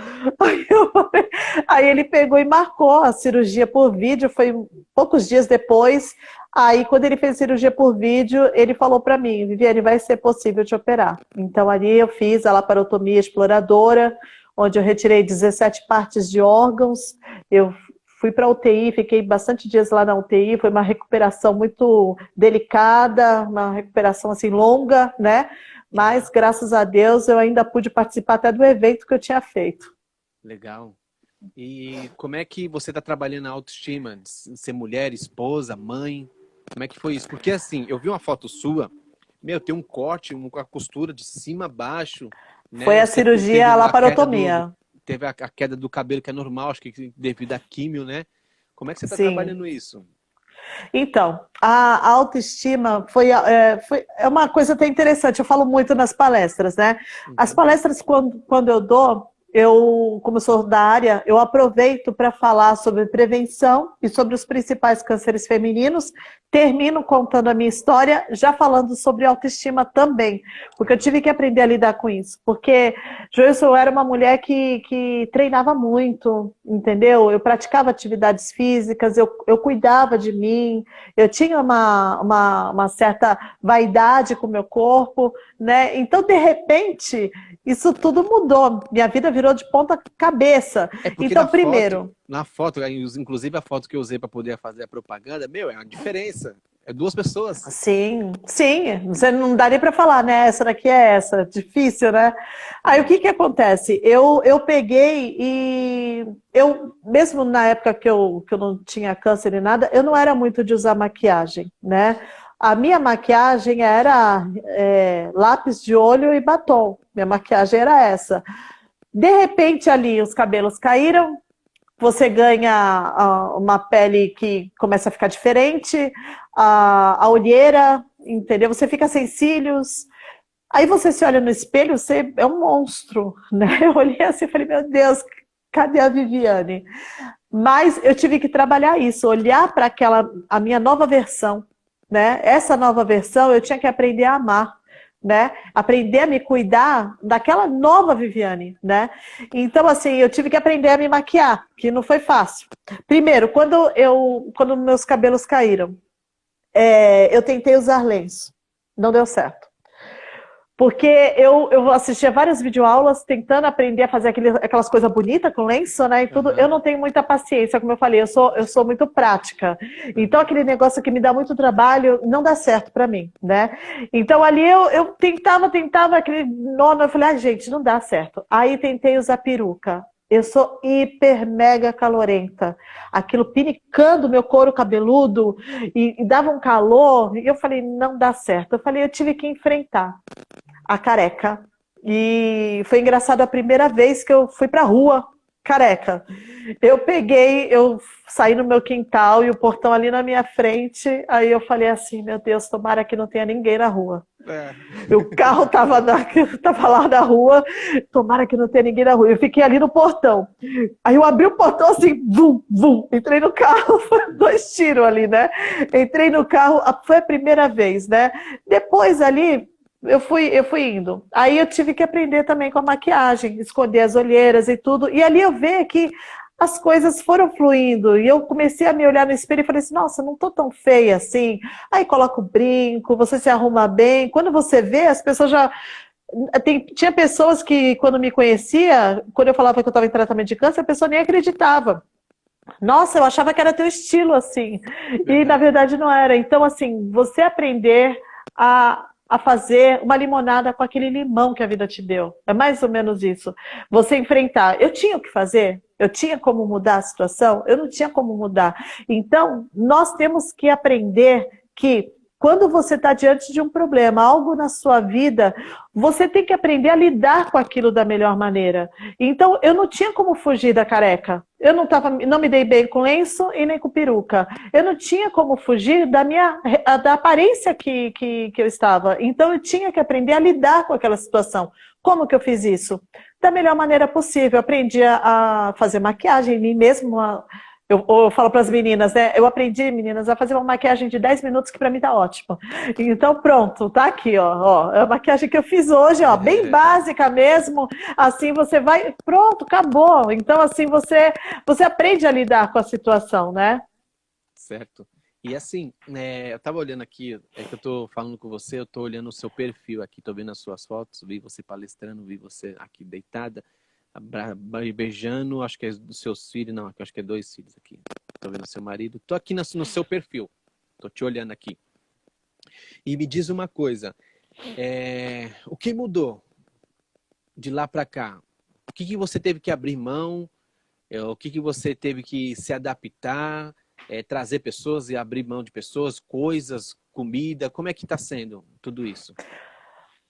Aí ele pegou e marcou a cirurgia por vídeo, foi poucos dias depois. Aí, quando ele fez cirurgia por vídeo, ele falou para mim, Viviane, vai ser possível te operar. Então, ali eu fiz a laparotomia exploradora, onde eu retirei 17 partes de órgãos. Eu fui para a UTI, fiquei bastante dias lá na UTI, foi uma recuperação muito delicada, uma recuperação assim longa, né? Mas, graças a Deus, eu ainda pude participar até do evento que eu tinha feito. Legal. E como é que você está trabalhando a autoestima? De ser mulher, esposa, mãe? Como é que foi isso? Porque assim, eu vi uma foto sua, tem um corte, uma costura de cima a baixo. Né? Foi a cirurgia, a laparotomia. Teve a queda do cabelo, que é normal, acho que devido à químio, né? Como é que você está trabalhando isso? Então, a autoestima é uma coisa até interessante, eu falo muito nas palestras, né? As palestras, quando eu dou, como eu sou da área, eu aproveito para falar sobre prevenção e sobre os principais cânceres femininos, termino contando a minha história, já falando sobre autoestima também, porque eu tive que aprender a lidar com isso, porque Joilson, eu era uma mulher que treinava muito, entendeu? Eu praticava atividades físicas, eu cuidava de mim, eu tinha uma certa vaidade com o meu corpo, né? Então, de repente, isso tudo mudou, minha vida virou de ponta cabeça. Então, primeiro... Na foto, inclusive a foto que eu usei para poder fazer a propaganda, é uma diferença. É 2 pessoas. Sim. Você não daria para falar, né? Essa daqui é essa. Difícil, né? Aí o que acontece? Eu peguei e mesmo na época que eu não tinha câncer e nada, eu não era muito de usar maquiagem, né? A minha maquiagem era lápis de olho e batom. Minha maquiagem era essa. De repente ali os cabelos caíram, você ganha uma pele que começa a ficar diferente, a olheira, entendeu? Você fica sem cílios. Aí você se olha no espelho, você é um monstro, né? Eu olhei assim e falei, meu Deus, cadê a Viviane? Mas eu tive que trabalhar isso, olhar para a minha nova versão, né? Essa nova versão eu tinha que aprender a amar, né? Aprender a me cuidar daquela nova Viviane, né? Então, assim, eu tive que aprender a me maquiar, que não foi fácil. Primeiro, quando meus cabelos caíram, eu tentei usar lenço, não deu certo. Porque eu assistia várias videoaulas tentando aprender a fazer aquelas coisas bonitas com lenço, né? E tudo. Eu não tenho muita paciência, como eu falei, eu sou muito prática. Então, aquele negócio que me dá muito trabalho não dá certo para mim, né? Então, ali eu tentava aquele nono, eu falei, gente, não dá certo. Aí tentei usar peruca. Eu sou hiper mega calorenta. Aquilo pinicando meu couro cabeludo e dava um calor. E eu falei, não dá certo. Eu falei, eu tive que enfrentar a careca. E foi engraçado a primeira vez que eu fui pra rua careca. Eu saí no meu quintal e o portão ali na minha frente, aí eu falei assim, meu Deus, tomara que não tenha ninguém na rua. O carro tava lá na rua, tomara que não tenha ninguém na rua. Eu fiquei ali no portão. Aí eu abri o portão assim, vum, vum, entrei no carro, foi 2 tiros ali, né? Entrei no carro, foi a primeira vez, né? Depois ali, eu fui indo. Aí eu tive que aprender também com a maquiagem, esconder as olheiras e tudo. E ali eu vi que as coisas foram fluindo. E eu comecei a me olhar no espelho e falei assim, nossa, não tô tão feia assim. Aí coloca o brinco, você se arruma bem. Quando você vê, as pessoas já... Tinha pessoas que, quando me conhecia, quando eu falava que eu estava em tratamento de câncer, a pessoa nem acreditava. Nossa, eu achava que era teu estilo, assim. E, na verdade, não era. Então, assim, você aprender a fazer uma limonada com aquele limão que a vida te deu. É mais ou menos isso. Você enfrentar. Eu tinha o que fazer? Eu tinha como mudar a situação? Eu não tinha como mudar. Então, nós temos que aprender que quando você está diante de um problema, algo na sua vida, você tem que aprender a lidar com aquilo da melhor maneira. Então, eu não tinha como fugir da careca. Eu não me dei bem com lenço e nem com peruca. Eu não tinha como fugir da aparência que eu estava. Então, eu tinha que aprender a lidar com aquela situação. Como que eu fiz isso? Da melhor maneira possível. Eu aprendi a fazer maquiagem em mim mesmo. Eu falo para as meninas, né? Eu aprendi, meninas, a fazer uma maquiagem de 10 minutos que para mim tá ótimo. Então, pronto, tá aqui, ó. É a maquiagem que eu fiz hoje, ó, bem básica mesmo. Assim você vai, pronto, acabou. Então, assim, você aprende a lidar com a situação, né? Certo. E assim, eu estava olhando aqui, que eu estou falando com você, eu estou olhando o seu perfil aqui, estou vendo as suas fotos, vi você palestrando, vi você aqui deitada, beijando, acho que é dos seus filhos, não, acho que é 2 filhos aqui. Estou vendo seu marido, estou aqui no seu perfil, estou te olhando aqui. E me diz uma coisa, o que mudou de lá para cá? O que você teve que abrir mão? O que você teve que se adaptar? Trazer pessoas e abrir mão de pessoas, coisas, comida, como é que está sendo tudo isso?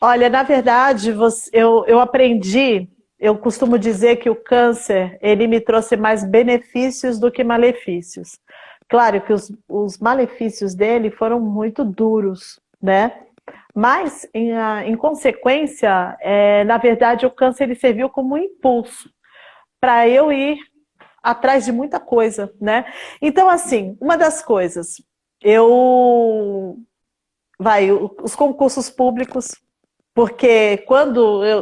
Olha, na verdade, eu aprendi, eu costumo dizer que o câncer, ele me trouxe mais benefícios do que malefícios. Claro que os malefícios dele foram muito duros, né? Mas, em consequência, na verdade, o câncer ele serviu como um impulso para eu ir atrás de muita coisa, né? Então, assim, uma das coisas, os concursos públicos, porque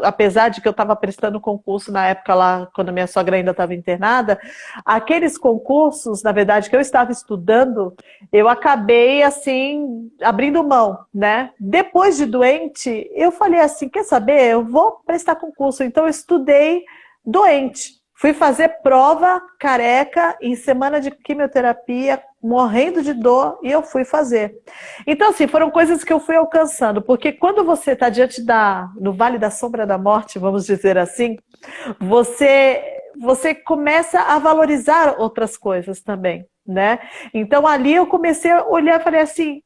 apesar de que eu estava prestando concurso na época lá, quando minha sogra ainda estava internada, aqueles concursos, na verdade, que eu estava estudando, eu acabei, assim, abrindo mão, né? Depois de doente, eu falei assim, quer saber? Eu vou prestar concurso. Então, eu estudei doente. Fui fazer prova careca em semana de quimioterapia, morrendo de dor, e eu fui fazer. Então, assim, foram coisas que eu fui alcançando, porque quando você está diante no Vale da Sombra da Morte, vamos dizer assim, você começa a valorizar outras coisas também, né? Então, ali eu comecei a olhar e falei assim,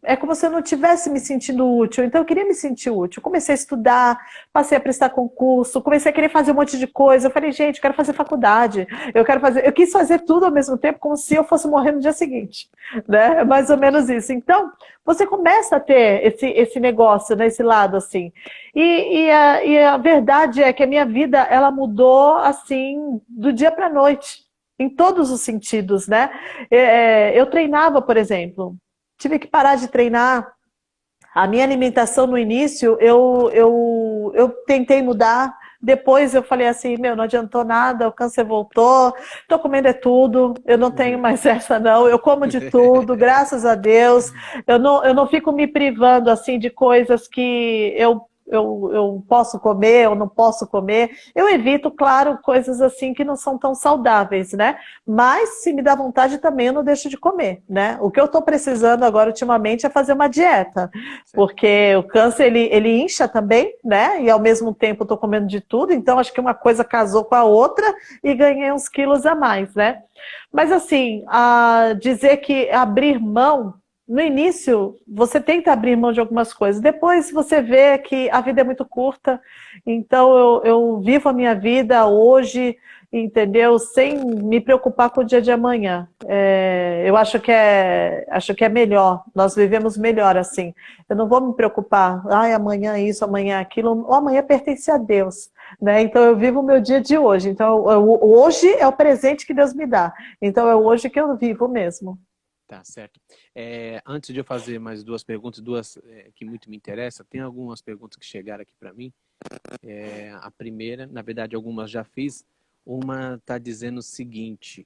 é como se eu não tivesse me sentindo útil. Então eu queria me sentir útil. Comecei a estudar, passei a prestar concurso, comecei a querer fazer um monte de coisa. Eu falei, gente, eu quero fazer faculdade, eu quis fazer tudo ao mesmo tempo, como se eu fosse morrer no dia seguinte, né? É mais ou menos isso. Então, você começa a ter esse negócio, né? Esse lado assim. E a verdade é que a minha vida, ela mudou assim, do dia para a noite, em todos os sentidos, né? Eu treinava, por exemplo. Tive que parar de treinar. A minha alimentação no início, eu tentei mudar. Depois eu falei assim, meu, não adiantou nada, o câncer voltou, tô comendo é tudo, eu não tenho mais essa não, eu como de tudo, graças a Deus. Eu não fico me privando assim de coisas que eu posso comer ou não posso comer. Eu evito, claro, coisas assim que não são tão saudáveis, né? Mas se me dá vontade também, eu não deixo de comer, né? O que eu estou precisando agora ultimamente é fazer uma dieta, porque o câncer ele incha também, né? E ao mesmo tempo eu estou comendo de tudo, então acho que uma coisa casou com a outra e ganhei uns quilos a mais, né? Mas assim, dizer que abrir mão, no início, você tenta abrir mão de algumas coisas. Depois você vê que a vida é muito curta. Então, eu vivo a minha vida hoje, entendeu? Sem me preocupar com o dia de amanhã. Eu acho que é melhor. Nós vivemos melhor assim. Eu não vou me preocupar. Ai, amanhã isso, amanhã aquilo. O amanhã pertence a Deus, né? Então, eu vivo o meu dia de hoje. Então, hoje é o presente que Deus me dá. Então, é hoje que eu vivo mesmo. Tá certo. Antes de eu fazer mais duas perguntas, duas que muito me interessam, tem algumas perguntas que chegaram aqui para mim. A primeira, na verdade, algumas já fiz. Uma está dizendo o seguinte,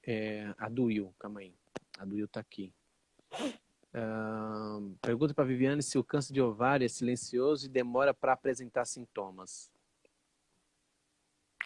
a do Will, calma aí. A do Will está aqui. Pergunta para Viviane se o câncer de ovário é silencioso e demora para apresentar sintomas.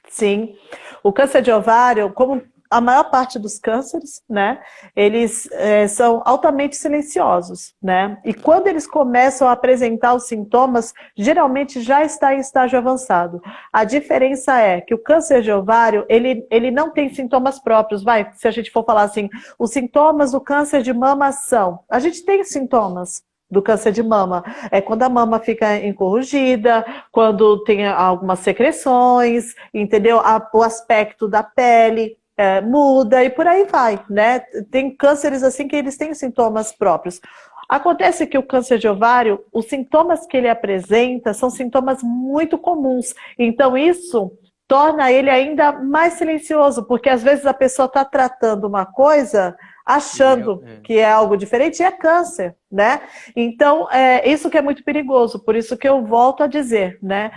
Sim, o câncer de ovário, como a maior parte dos cânceres, né, eles são altamente silenciosos, né, e quando eles começam a apresentar os sintomas, geralmente já está em estágio avançado. A diferença é que o câncer de ovário, ele não tem sintomas próprios, se a gente for falar assim, os sintomas do câncer de mama são, a gente tem sintomas do câncer de mama, é quando a mama fica encorujida, quando tem algumas secreções, entendeu? O aspecto da pele muda e por aí vai, né? Tem cânceres assim que eles têm sintomas próprios. Acontece que o câncer de ovário, os sintomas que ele apresenta são sintomas muito comuns, então isso torna ele ainda mais silencioso, porque às vezes a pessoa está tratando uma coisa achando que é algo diferente, e é câncer, né? Então, isso que é muito perigoso, por isso que eu volto a dizer, né?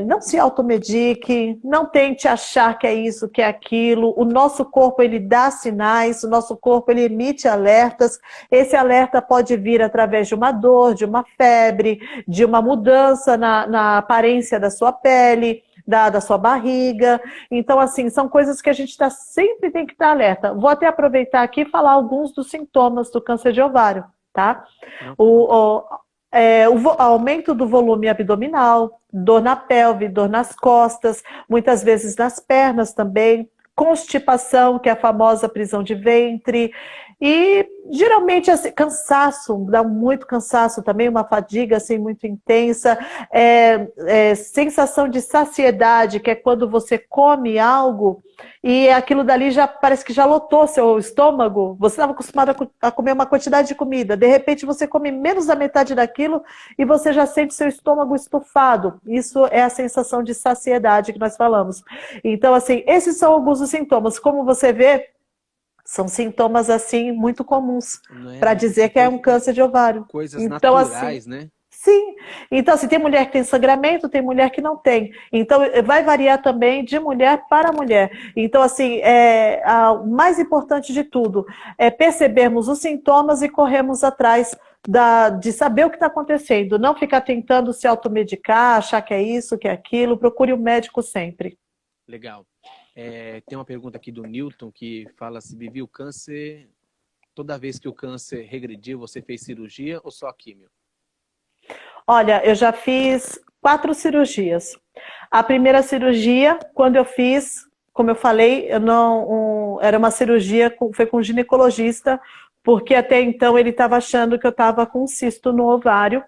Não se automedique, não tente achar que é isso, que é aquilo. O nosso corpo, ele dá sinais, o nosso corpo, ele emite alertas. Esse alerta pode vir através de uma dor, de uma febre, de uma mudança na aparência da sua pele, da sua barriga. Então, assim, são coisas que a gente sempre tem que estar alerta. Vou até aproveitar aqui e falar alguns dos sintomas do câncer de ovário, tá? O aumento do volume abdominal, dor na pelve, dor nas costas, muitas vezes nas pernas também, constipação, que é a famosa prisão de ventre, e geralmente assim, cansaço, dá muito cansaço também, uma fadiga assim, muito intensa, sensação de saciedade, que é quando você come algo e aquilo dali já parece que já lotou seu estômago, você estava acostumado a comer uma quantidade de comida, de repente você come menos da metade daquilo e você já sente seu estômago estufado. Isso é a sensação de saciedade que nós falamos. Então, assim, esses são alguns dos sintomas. Como você vê, são sintomas, assim, muito comuns para dizer que é um câncer de ovário. Coisas então, naturais, assim, né? Sim. Então, assim, tem mulher que tem sangramento, tem mulher que não tem. Então, vai variar também de mulher para mulher. Então, assim, o mais importante de tudo é percebermos os sintomas e corrermos atrás de saber o que está acontecendo. Não ficar tentando se automedicar, achar que é isso, que é aquilo. Procure o médico sempre. Legal. Tem uma pergunta aqui do Newton que fala se Vivi, o câncer, toda vez que o câncer regrediu, você fez cirurgia ou só químio? Olha, eu já fiz 4 cirurgias. A primeira cirurgia, quando eu fiz, como eu falei, era uma cirurgia, foi com um ginecologista, porque até então ele estava achando que eu estava com um cisto no ovário,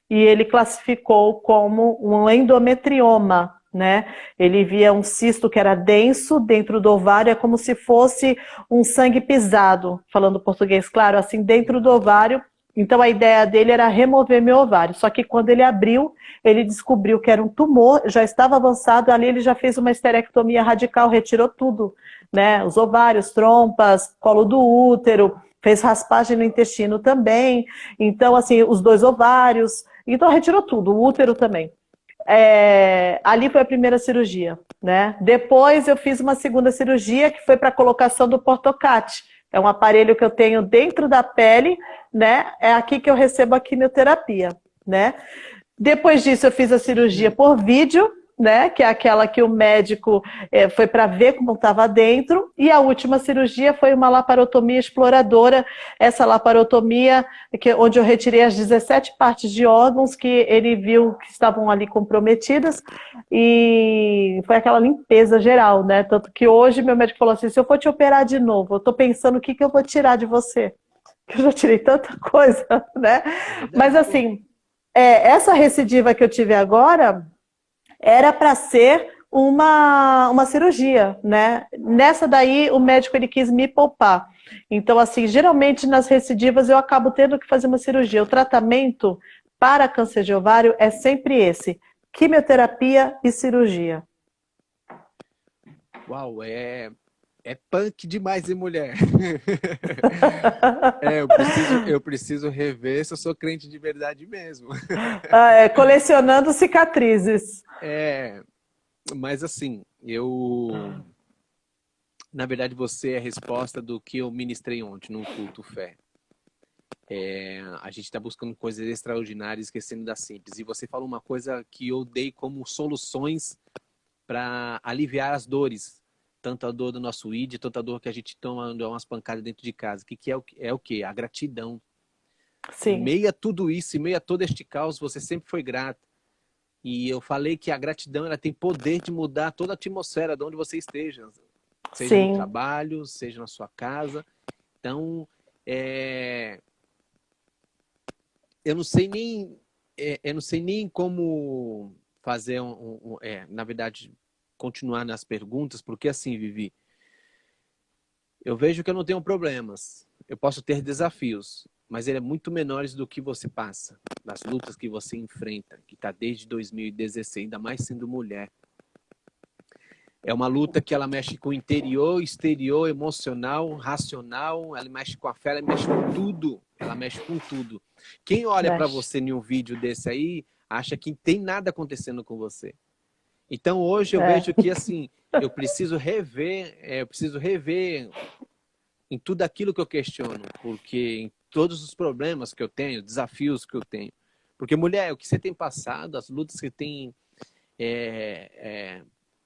e ele classificou como um endometrioma, né? Ele via um cisto que era denso dentro do ovário, é como se fosse um sangue pisado, falando português claro, assim, dentro do ovário. Então a ideia dele era remover meu ovário, só que quando ele abriu, ele descobriu que era um tumor, já estava avançado, ali ele já fez uma esterectomia radical, retirou tudo, né? Os ovários, trompas, colo do útero, fez raspagem no intestino também, então assim, os 2 ovários, então retirou tudo, o útero também. Ali foi a primeira cirurgia, né? Depois eu fiz uma segunda cirurgia que foi para a colocação do Portocat. É um aparelho que eu tenho dentro da pele, né? É aqui que eu recebo a quimioterapia, né? Depois disso eu fiz a cirurgia por vídeo, né? Que é aquela que o médico foi para ver como estava dentro. E a última cirurgia foi uma laparotomia exploradora. Essa laparotomia, onde eu retirei as 17 partes de órgãos que ele viu que estavam ali comprometidas. E foi aquela limpeza geral, né? Tanto que hoje meu médico falou assim, se eu for te operar de novo, eu estou pensando o que eu vou tirar de você. Eu já tirei tanta coisa, né? Mas assim, essa recidiva que eu tive agora era para ser uma cirurgia, né? Nessa daí, o médico ele quis me poupar. Então, assim, geralmente nas recidivas eu acabo tendo que fazer uma cirurgia. O tratamento para câncer de ovário é sempre esse: quimioterapia e cirurgia. Uau, é punk demais, hein, mulher? Eu preciso rever se eu sou crente de verdade mesmo. Colecionando cicatrizes. Mas assim, na verdade, você é a resposta do que eu ministrei ontem no culto fé. A gente está buscando coisas extraordinárias, esquecendo das simples. E você falou uma coisa que eu dei como soluções para aliviar as dores. Tanto a dor do nosso id, tanto a dor que a gente toma umas pancadas dentro de casa. Que é o quê? A gratidão. Sim. Em meio a tudo isso, em meio a todo este caos, você sempre foi grata. E eu falei que a gratidão ela tem poder de mudar toda a atmosfera de onde você esteja. Seja Sim. no trabalho, seja na sua casa. Então, eu não sei nem como fazer na verdade, continuar nas perguntas, porque assim, Vivi, eu vejo que eu não tenho problemas. Eu posso ter desafios, mas ele é muito menores do que você passa, das lutas que você enfrenta, que está desde 2016, ainda mais sendo mulher. É uma luta que ela mexe com o interior, exterior, emocional, racional, ela mexe com a fé, ela mexe com tudo. Ela mexe com tudo. Quem olha para você em um vídeo desse aí, acha que tem nada acontecendo com você. Então hoje eu vejo que assim, eu preciso rever em tudo aquilo que eu questiono, porque em todos os problemas que eu tenho, desafios que eu tenho. Porque, mulher, o que você tem passado, as lutas que tem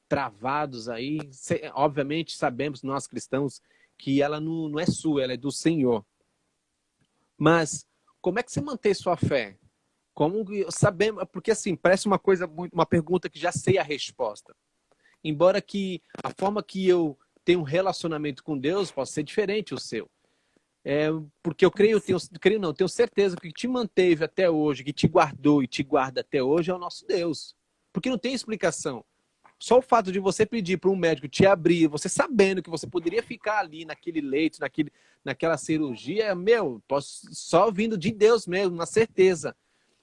travados aí, obviamente sabemos, nós cristãos, que ela não é sua, ela é do Senhor. Mas como é que você mantém sua fé? Como sabemos, porque assim, parece uma pergunta que já sei a resposta. Embora que a forma que eu tenho um relacionamento com Deus possa ser diferente o seu. Porque eu tenho certeza que o que te manteve até hoje, que te guardou e te guarda até hoje é o nosso Deus. Porque não tem explicação. Só o fato de você pedir para um médico te abrir, você sabendo que você poderia ficar ali naquele leito, naquela cirurgia, só vindo de Deus mesmo, na certeza.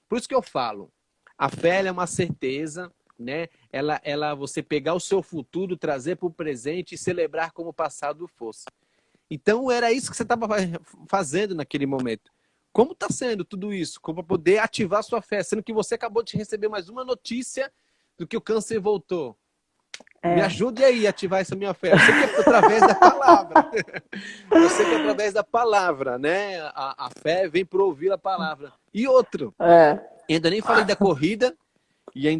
Por isso que eu falo, a fé é uma certeza, né? Você pegar o seu futuro, trazer para o presente e celebrar como o passado fosse. Então era isso que você estava fazendo naquele momento. Como está sendo tudo isso? Como poder ativar sua fé, sendo que você acabou de receber mais uma notícia do que o câncer voltou. Me ajude aí a ativar essa minha fé. Eu sei que é através da palavra. Eu sei que é através da palavra, né? A fé vem para ouvir a palavra. E outro, ainda nem falei da corrida, e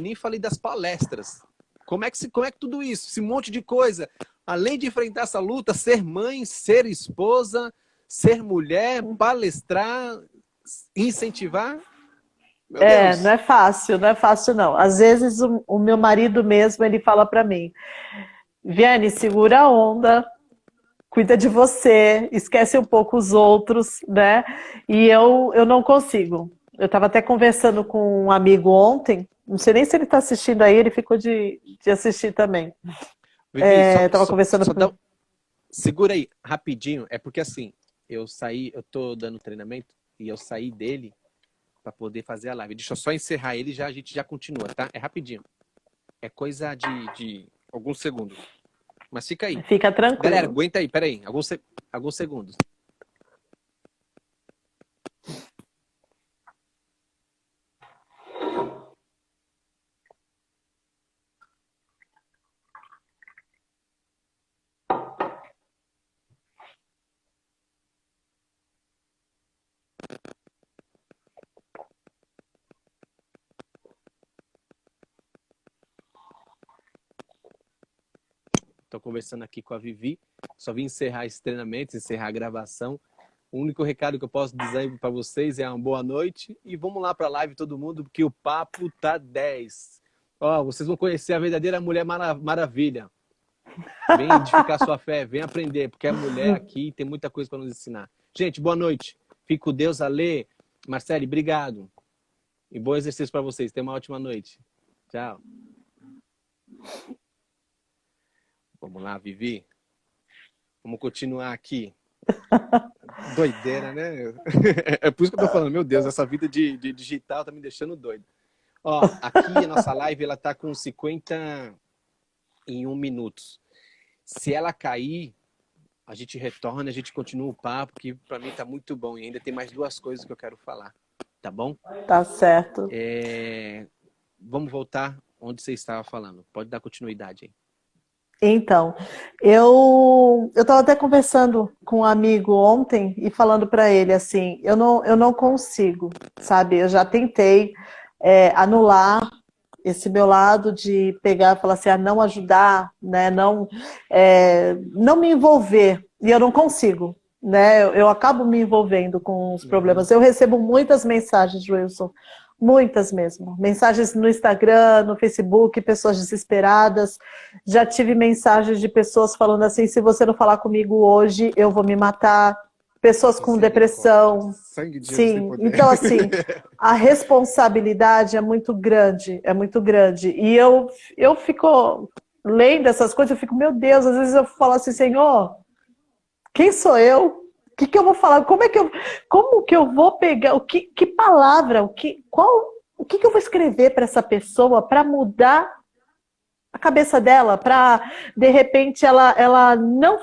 nem falei das palestras. Como é que tudo isso, esse monte de coisa, além de enfrentar essa luta, ser mãe, ser esposa, ser mulher, palestrar, incentivar... Não é fácil não. Às vezes o meu marido mesmo, ele fala para mim, Viane, segura a onda, cuida de você, esquece um pouco os outros, né? E eu não consigo. Eu estava até conversando com um amigo ontem, não sei nem se ele está assistindo aí, ele ficou de assistir também. Vivi, Estava conversando com... segura aí, rapidinho. É porque assim, eu tô dando treinamento e eu saí dele para poder fazer a live. Deixa eu só encerrar ele e a gente já continua, tá? É rapidinho. É coisa de alguns segundos. Mas fica aí. Fica tranquilo. Galera, aguenta aí, peraí. Alguns segundos. Estou conversando aqui com a Vivi. Só vim encerrar esse treinamento, encerrar a gravação. O único recado que eu posso dizer para vocês é uma boa noite. E vamos lá para a live todo mundo, porque o papo tá 10. Ó, vocês vão conhecer a verdadeira Mulher Maravilha. Vem edificar sua fé, vem aprender, porque a mulher aqui tem muita coisa para nos ensinar. Gente, boa noite. Fique com Deus, Ale. Marcele, obrigado. E bom exercício para vocês. Tenha uma ótima noite. Tchau. Vamos lá, Vivi. Vamos continuar aqui. Doideira, né? É por isso que eu tô falando, meu Deus, essa vida de digital tá me deixando doido. Ó, aqui a nossa live, ela tá com 51 minutos. Se ela cair, a gente retorna, a gente continua o papo, que para mim tá muito bom. E ainda tem mais duas coisas que eu quero falar. Tá bom? Tá certo. Vamos voltar onde você estava falando. Pode dar continuidade aí. Então, eu estava até conversando com um amigo ontem e falando para ele assim, eu não consigo, sabe? Eu já tentei anular esse meu lado de pegar e falar assim, não ajudar, né? Não me envolver, e eu não consigo, né? Eu acabo me envolvendo com os problemas. Eu recebo muitas mensagens, Wilson, muitas mesmo. Mensagens no Instagram, no Facebook, pessoas desesperadas. Já tive mensagens de pessoas falando assim, se você não falar comigo hoje, eu vou me matar. Pessoas com depressão. Sangue de Sim, então assim, a responsabilidade é muito grande, é muito grande. E eu fico lendo essas coisas, eu fico, meu Deus, às vezes eu falo assim, Senhor, quem sou eu? O que eu vou falar? Como que eu vou pegar? Que palavra? O que eu vou escrever para essa pessoa para mudar a cabeça dela, para de repente ela não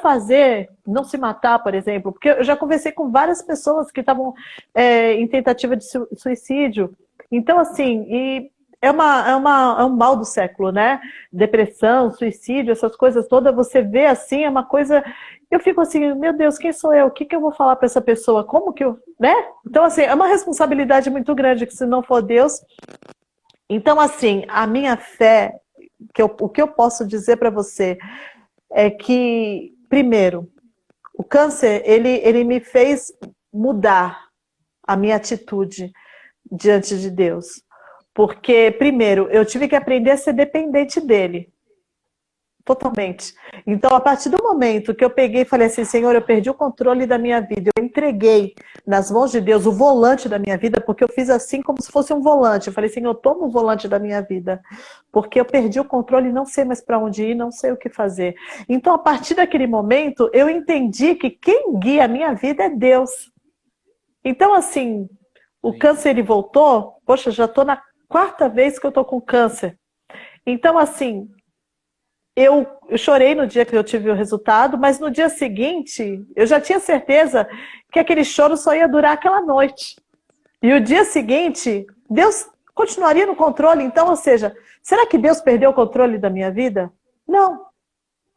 se matar, por exemplo? Porque eu já conversei com várias pessoas que estavam em tentativa de suicídio. Então, assim, é um mal do século, né? Depressão, suicídio, essas coisas todas, você vê assim, é uma coisa... Eu fico assim, meu Deus, quem sou eu? O que eu vou falar para essa pessoa? Como que eu... né? Então, assim, é uma responsabilidade muito grande, que se não for Deus... Então, assim, a minha fé, o que eu posso dizer para você é que, primeiro, o câncer, ele me fez mudar a minha atitude diante de Deus. Porque, primeiro, eu tive que aprender a ser dependente dele. Totalmente. Então, a partir do momento que eu peguei e falei assim, Senhor, eu perdi o controle da minha vida, eu entreguei nas mãos de Deus o volante da minha vida, porque eu fiz assim como se fosse um volante. Eu falei, Senhor, toma o volante da minha vida, porque eu perdi o controle e não sei mais para onde ir, não sei o que fazer. Então, a partir daquele momento, eu entendi que quem guia a minha vida é Deus. Então, assim, o câncer ele voltou, poxa, já estou na 4ª vez que eu estou com câncer. Então, assim... Eu chorei no dia que eu tive o resultado, mas no dia seguinte, eu já tinha certeza que aquele choro só ia durar aquela noite. E o dia seguinte, Deus continuaria no controle. Então, ou seja, será que Deus perdeu o controle da minha vida? Não.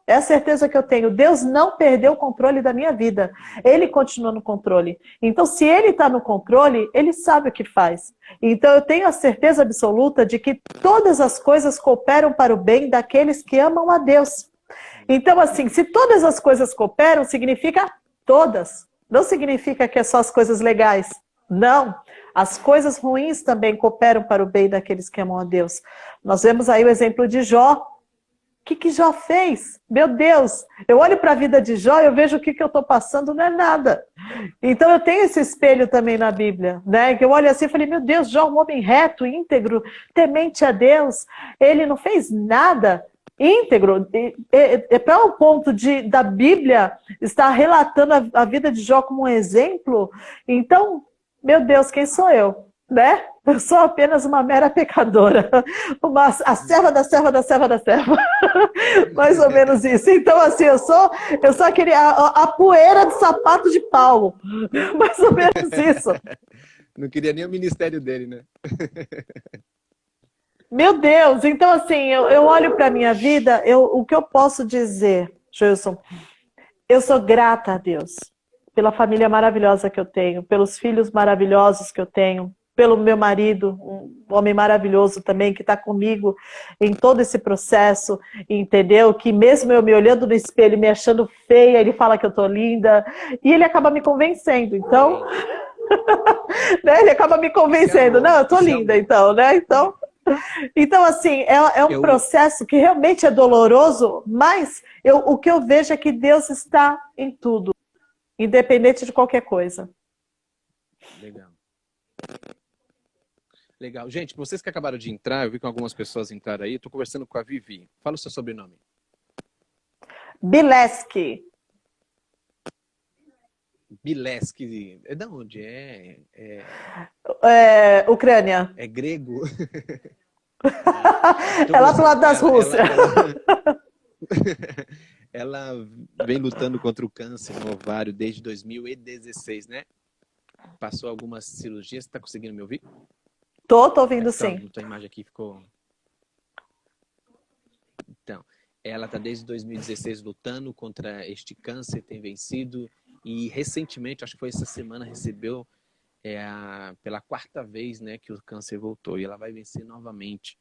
É a certeza que eu tenho. Deus não perdeu o controle da minha vida. Ele continua no controle. Então, se Ele está no controle, Ele sabe o que faz. Então, eu tenho a certeza absoluta de que todas as coisas cooperam para o bem daqueles que amam a Deus. Então, assim, se todas as coisas cooperam, significa todas. Não significa que é só as coisas legais. Não. As coisas ruins também cooperam para o bem daqueles que amam a Deus. Nós vemos aí o exemplo de Jó. que Jó fez? Meu Deus, eu olho para a vida de Jó e eu vejo o que eu estou passando, não é nada. Então eu tenho esse espelho também na Bíblia, né? Que eu olho assim e falei, meu Deus, Jó, um homem reto, íntegro, temente a Deus, ele não fez nada íntegro. É para o ponto da Bíblia estar relatando a vida de Jó como um exemplo. Então, meu Deus, quem sou eu? Né? Eu sou apenas uma mera pecadora, a serva da serva da serva da serva, mais ou menos isso. Então, assim, eu sou a poeira do sapato de Paulo, mais ou menos isso. Não queria nem o ministério dele, né? Meu Deus, então assim, eu olho para a minha vida, o que eu posso dizer, Gilson, eu sou grata a Deus pela família maravilhosa que eu tenho, pelos filhos maravilhosos que eu tenho, pelo meu marido, um homem maravilhoso também, que está comigo em todo esse processo, entendeu? Que mesmo eu me olhando no espelho, me achando feia, ele fala que eu tô linda, e ele acaba me convencendo, então... né? Ele acaba me convencendo, não, eu tô linda, então, né? Então, assim, é um processo que realmente é doloroso, mas o que eu vejo é que Deus está em tudo, independente de qualquer coisa. Legal. Legal. Gente, vocês que acabaram de entrar, eu vi que algumas pessoas entraram aí, estou conversando com a Vivi. Fala o seu sobrenome. Bileski. Bileski. É da onde? Ucrânia. É grego? É lá pro lado das Rússia. Ela vem lutando contra o câncer no ovário desde 2016, né? Passou algumas cirurgias. Você está conseguindo me ouvir? Tô ouvindo sim. A imagem aqui ficou... Então, ela está desde 2016 lutando contra este câncer, tem vencido e recentemente, acho que foi essa semana, recebeu pela 4ª vez, né, que o câncer voltou e ela vai vencer novamente,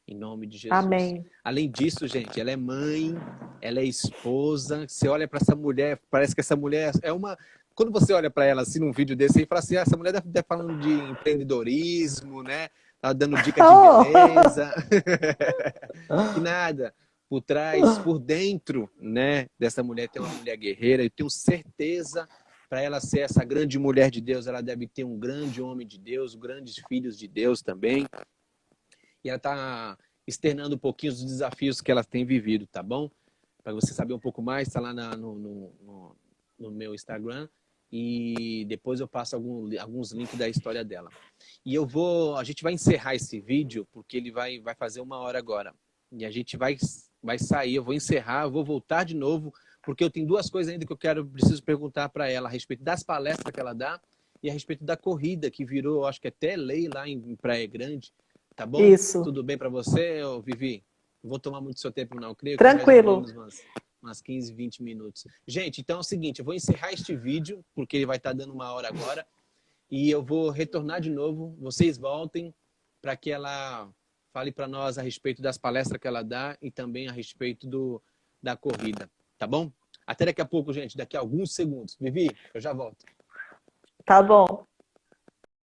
em nome de Jesus. Amém. Além disso, gente, ela é mãe, ela é esposa. Você olha para essa mulher, parece que essa mulher é uma... Quando você olha para ela assim num vídeo desse aí, fala assim, essa mulher deve estar falando de empreendedorismo, né? Tá dando dica de beleza. Que nada. Por trás, por dentro, né, dessa mulher tem uma mulher guerreira. Eu tenho certeza, para ela ser essa grande mulher de Deus, ela deve ter um grande homem de Deus, grandes filhos de Deus também. E ela está externando um pouquinho os desafios que ela tem vivido, tá bom? Para você saber um pouco mais, está lá no meu Instagram. E depois eu passo alguns links da história dela. E a gente vai encerrar esse vídeo, porque ele vai fazer 1 hora agora. E a gente vai sair, eu vou encerrar, eu vou voltar de novo, porque eu tenho 2 coisas ainda que eu preciso perguntar para ela a respeito das palestras que ela dá e a respeito da corrida, que virou, acho que até lei lá em Praia Grande. Tá bom? Isso. Tudo bem para você, Vivi? Não vou tomar muito seu tempo não, creio. Tranquilo. Que umas 15, 20 minutos. Gente, então é o seguinte, eu vou encerrar este vídeo, porque ele vai estar dando 1 hora agora, e eu vou retornar de novo, vocês voltem para que ela fale para nós a respeito das palestras que ela dá e também a respeito da corrida, tá bom? Até daqui a pouco, gente, daqui a alguns segundos. Vivi, eu já volto. Tá bom.